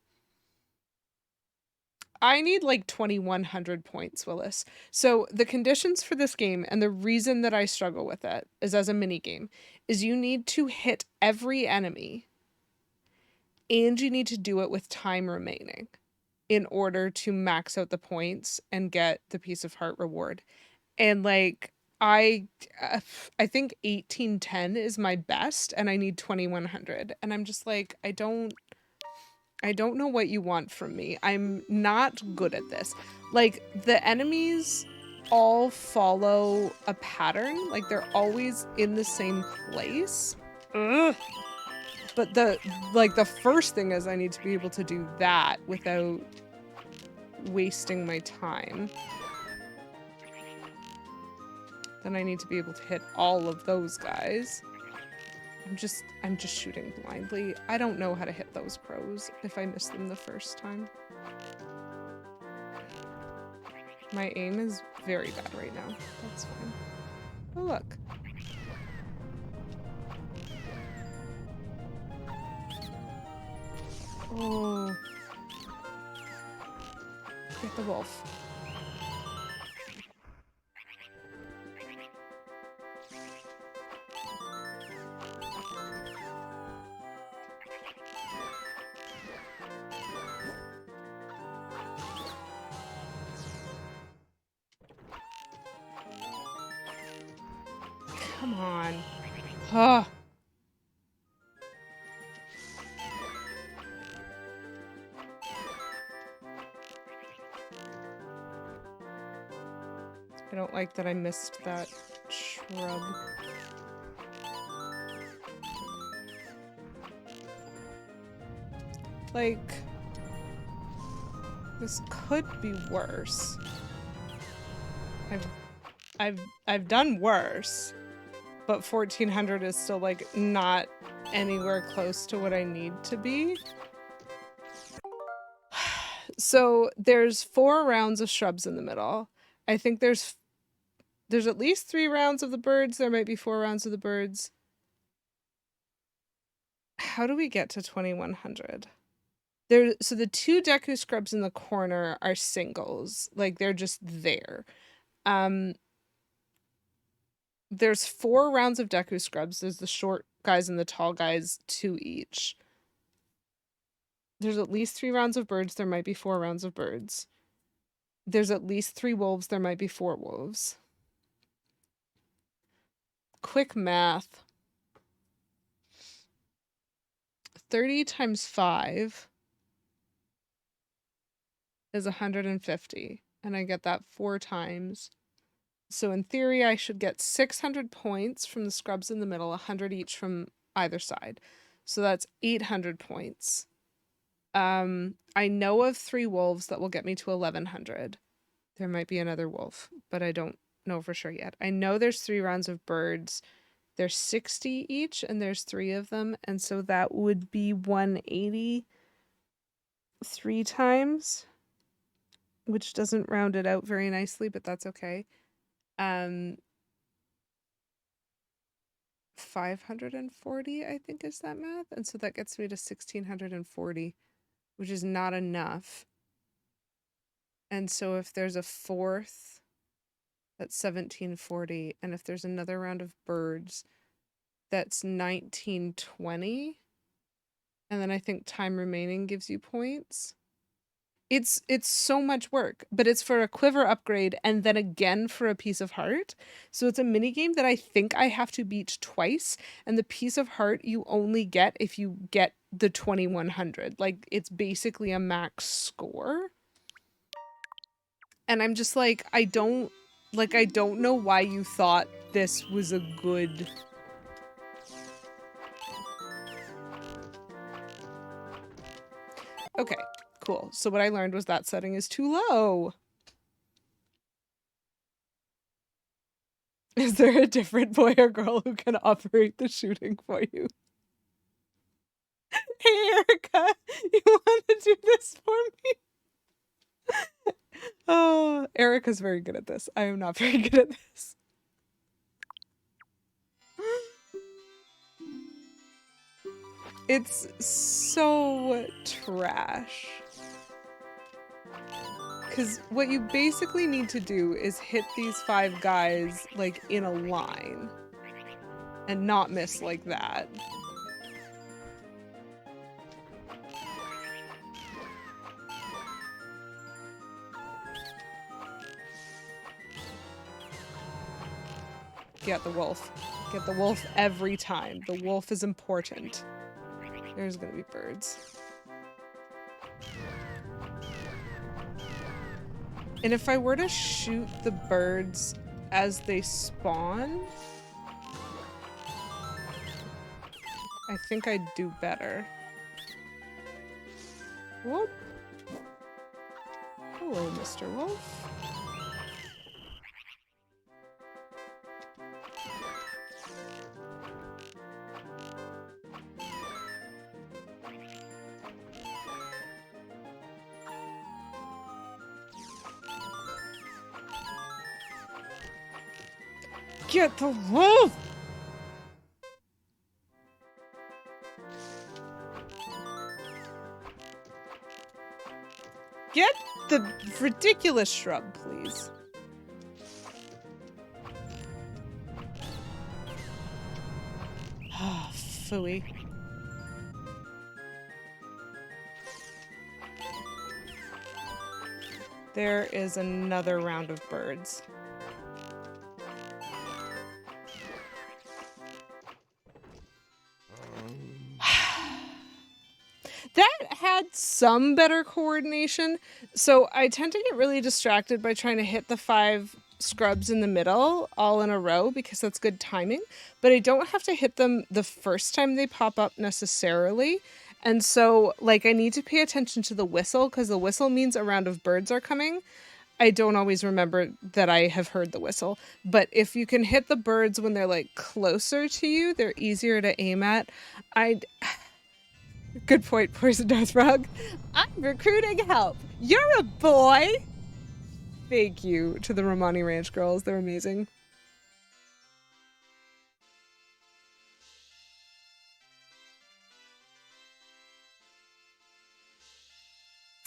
A: I need like 2100 points, Willis. So the conditions for this game and the reason that I struggle with it is as a mini game is you need to hit every enemy and you need to do it with time remaining in order to max out the points and get the piece of heart reward. And like I think 1810 is my best and I need 2100 and I'm just like I don't know what you want from me. I'm not good at this. Like, the enemies all follow a pattern. Like, they're always in the same place. Ugh. But the first thing is I need to be able to do that without wasting my time. Then I need to be able to hit all of those guys. I'm just shooting blindly. I don't know how to hit those crows if I miss them the first time. My aim is very bad right now. That's fine. Oh, look. Oh. Get the wolf. Come on. Ugh. I don't like that I missed that shrub. Like, this could be worse. I've done worse, but 1400 is still like not anywhere close to what I need to be. So there's 4 rounds of shrubs in the middle. I think there's at least 3 rounds of the birds. There might be 4 rounds of the birds. How do we get to 2100? So the 2 Deku scrubs in the corner are singles. Like they're just there. There's 4 rounds of Deku scrubs. There's the short guys and the tall guys, 2 each. There's at least 3 rounds of birds. There might be 4 rounds of birds. There's at least 3 wolves. There might be 4 wolves. Quick math. 30 times 5 is 150, and I get that 4 times. So in theory, I should get 600 points from the scrubs in the middle, 100 each from either side. So that's 800 points. I know of 3 wolves that will get me to 1100. There might be another wolf, but I don't know for sure yet. I know there's 3 rounds of birds. There's 60 each, and there's 3 of them, and so that would be 180 3 times, which doesn't round it out very nicely, but that's okay. 540, I think, is that math, and so that gets me to 1640, which is not enough. And so if there's a 4th, that's 1740, and if there's another round of birds, that's 1920. And then I think time remaining gives you points. It's so much work, but it's for a quiver upgrade and then again for a piece of heart. So it's a mini game that I think I have to beat twice, and the piece of heart you only get if you get the 2100. Like, it's basically a max score. And I'm just like, I don't know why you thought this was a good... Okay, cool. So what I learned was that setting is too low. Is there a different boy or girl who can operate the shooting for you? Hey, Erica, you want to do this for me? Oh, Erica's very good at this. I am not very good at this. It's so trash. Because what you basically need to do is hit these 5 guys, like, in a line. And not miss like that. Get the wolf. Get the wolf every time. The wolf is important. There's gonna be birds. And if I were to shoot the birds as they spawn, I think I'd do better. Whoop. Hello, Mr. Wolf. Get the wolf! Get the ridiculous shrub, please. Ah, phooey. There is another round of birds. That had some better coordination. So I tend to get really distracted by trying to hit the 5 scrubs in the middle all in a row because that's good timing. But I don't have to hit them the first time they pop up necessarily. And so, like, I need to pay attention to the whistle because the whistle means a round of birds are coming. I don't always remember that I have heard the whistle. But if you can hit the birds when they're, like, closer to you, they're easier to aim at. Good point, Poison Death Frog. I'm recruiting help. You're a boy. Thank you to the Romani Ranch girls. They're amazing.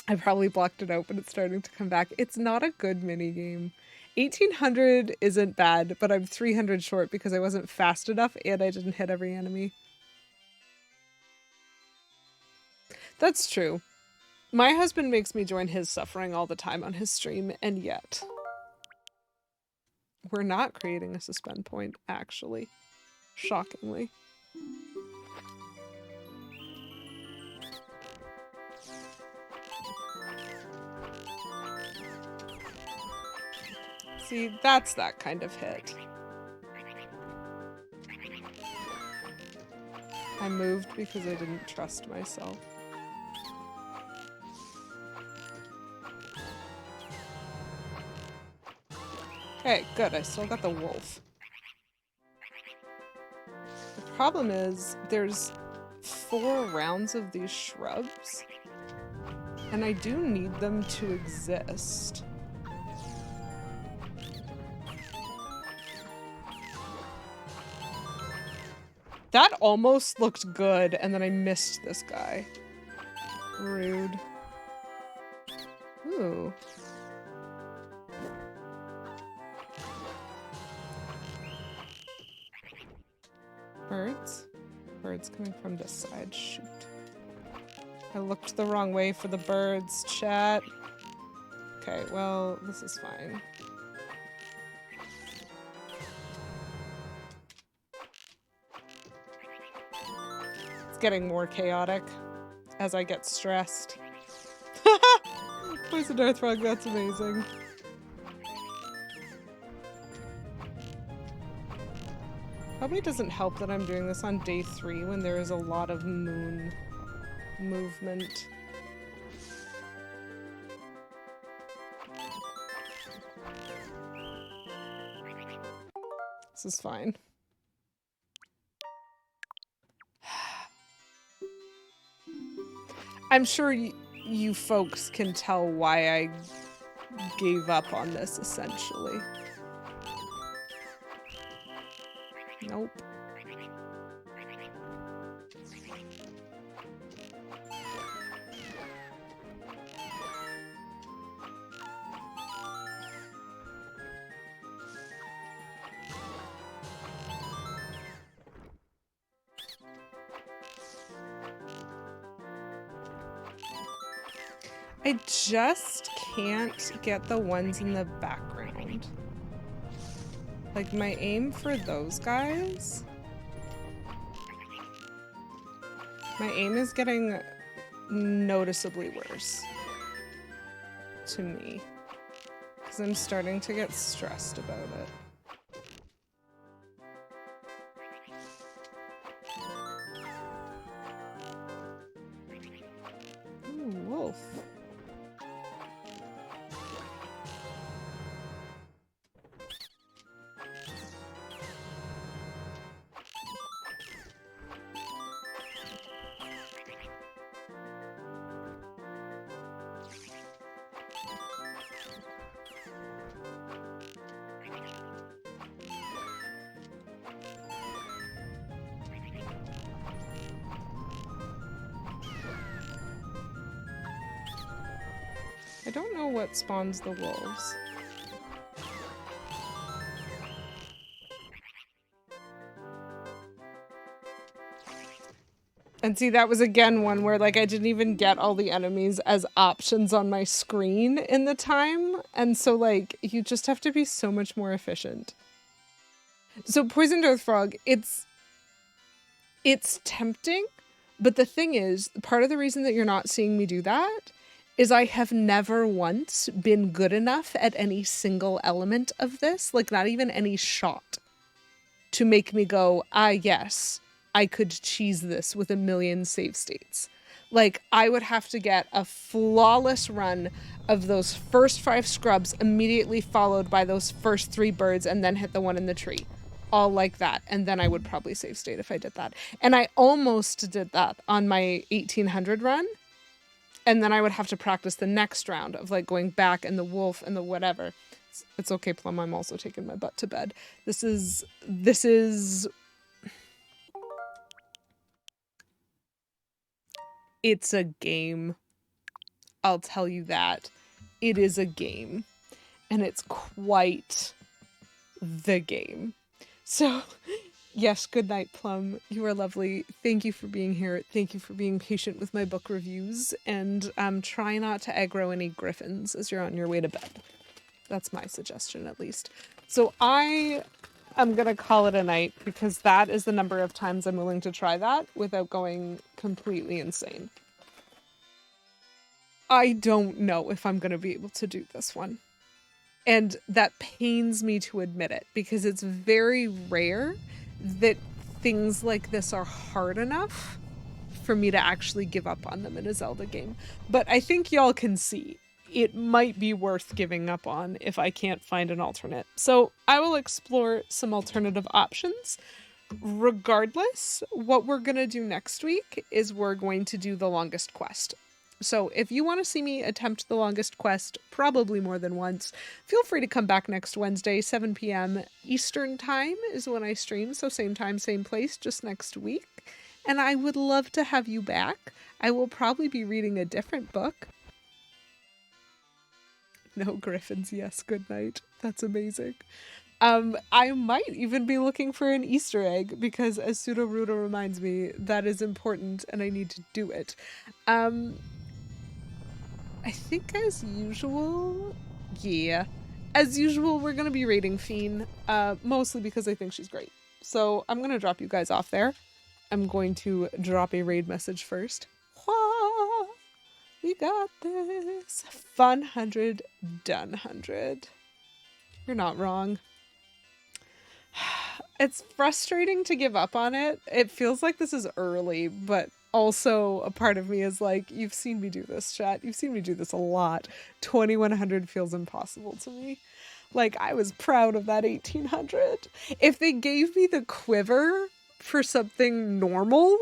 A: I probably blocked it out, but it's starting to come back. It's not a good mini game. 1800 isn't bad, but I'm 300 short because I wasn't fast enough and I didn't hit every enemy. That's true. My husband makes me join his suffering all the time on his stream, and yet we're not creating a suspend point, actually. Shockingly. See, that's that kind of hit. I moved because I didn't trust myself. Okay, good. I still got the wolf. The problem is there's 4 rounds of these shrubs, and I do need them to exist. That almost looked good, and then I missed this guy. Rude. Ooh. Birds? Birds coming from this side. Shoot. I looked the wrong way for the birds, chat. Okay, well, this is fine. It's getting more chaotic as I get stressed. Poison Earth Frog, that's amazing. Probably doesn't help that I'm doing this on day 3 when there is a lot of moon movement. This is fine. I'm sure you folks can tell why I gave up on this, essentially. Nope. I just can't get the ones in the background. Like, my aim for those guys... My aim is getting noticeably worse. To me. Because I'm starting to get stressed about it. Ooh, wolf. I don't know what spawns the wolves. And see, that was again one where, like, I didn't even get all the enemies as options on my screen in the time. And so, like, you just have to be so much more efficient. So Poisoned Earth Frog, it's tempting, but the thing is, part of the reason that you're not seeing me do that is I have never once been good enough at any single element of this, like not even any shot, to make me go, ah, yes, I could cheese this with a million save states. Like, I would have to get a flawless run of those first 5 scrubs immediately followed by those first 3 birds and then hit the one in the tree. All like that. And then I would probably save state if I did that. And I almost did that on my 1800 run. And then I would have to practice the next round of, like, going back and the wolf and the whatever. It's okay, Plum. I'm also taking my butt to bed. This is... It's a game. I'll tell you that. It is a game. And it's quite the game. So, yes, good night, Plum. You are lovely. Thank you for being here. Thank you for being patient with my book reviews. And try not to aggro any griffins as you're on your way to bed. That's my suggestion, at least. So I'm going to call it a night because that is the number of times I'm willing to try that without going completely insane. I don't know if I'm going to be able to do this one. And that pains me to admit it because it's very rare that things like this are hard enough for me to actually give up on them in a Zelda game. But I think y'all can see it might be worth giving up on if I can't find an alternate. So I will explore some alternative options. Regardless, what we're going to do next week is we're going to do the longest quest. So if you want to see me attempt the longest quest, probably more than once, feel free to come back next Wednesday, 7 p.m. Eastern time is when I stream. So same time, same place, just next week. And I would love to have you back. I will probably be reading a different book. No griffins, yes, good night. That's amazing. I might even be looking for an Easter egg because, as Pseudo-Ruda reminds me, that is important and I need to do it. I think as usual, yeah. As usual, we're going to be rating Fiend, mostly because I think she's great. So I'm going to drop you guys off there. I'm going to drop a raid message first. Wah! We got this. Fun 100, done 100. You're not wrong. It's frustrating to give up on it. It feels like this is early, but also a part of me is like, you've seen me do this, chat. You've seen me do this a lot. 2100 feels impossible to me. Like, I was proud of that 1800. If they gave me the quiver for something normal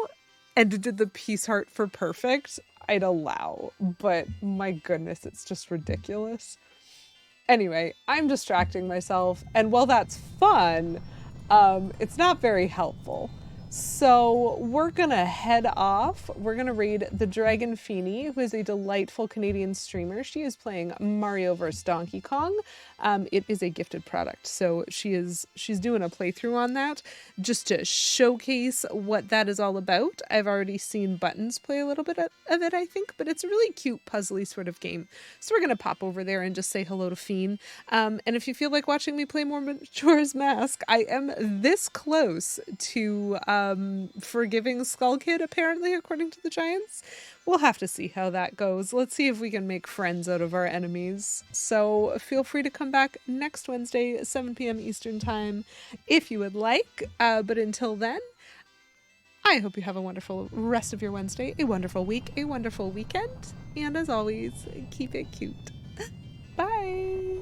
A: and did the peace heart for perfect, I'd allow. But my goodness, it's just ridiculous. Anyway, I'm distracting myself, and while that's fun, it's not very helpful. So we're gonna head off. We're gonna raid the Dragon Feeny, who is a delightful Canadian streamer. She is playing Mario vs. Donkey Kong. It is a gifted product, so she's doing a playthrough on that just to showcase what that is all about. I've already seen Buttons play a little bit of it, I think, but it's a really cute, puzzly sort of game. So we're gonna pop over there and just say hello to Fiend. And if you feel like watching me play more Majora's Mask, I am this close to forgiving Skull Kid, apparently, according to the Giants. We'll have to see how that goes. Let's see if we can make friends out of our enemies. So feel free to come back next Wednesday, 7 p.m. Eastern time, if you would like. But until then, I hope you have a wonderful rest of your Wednesday, a wonderful week, a wonderful weekend, and as always, keep it cute. Bye!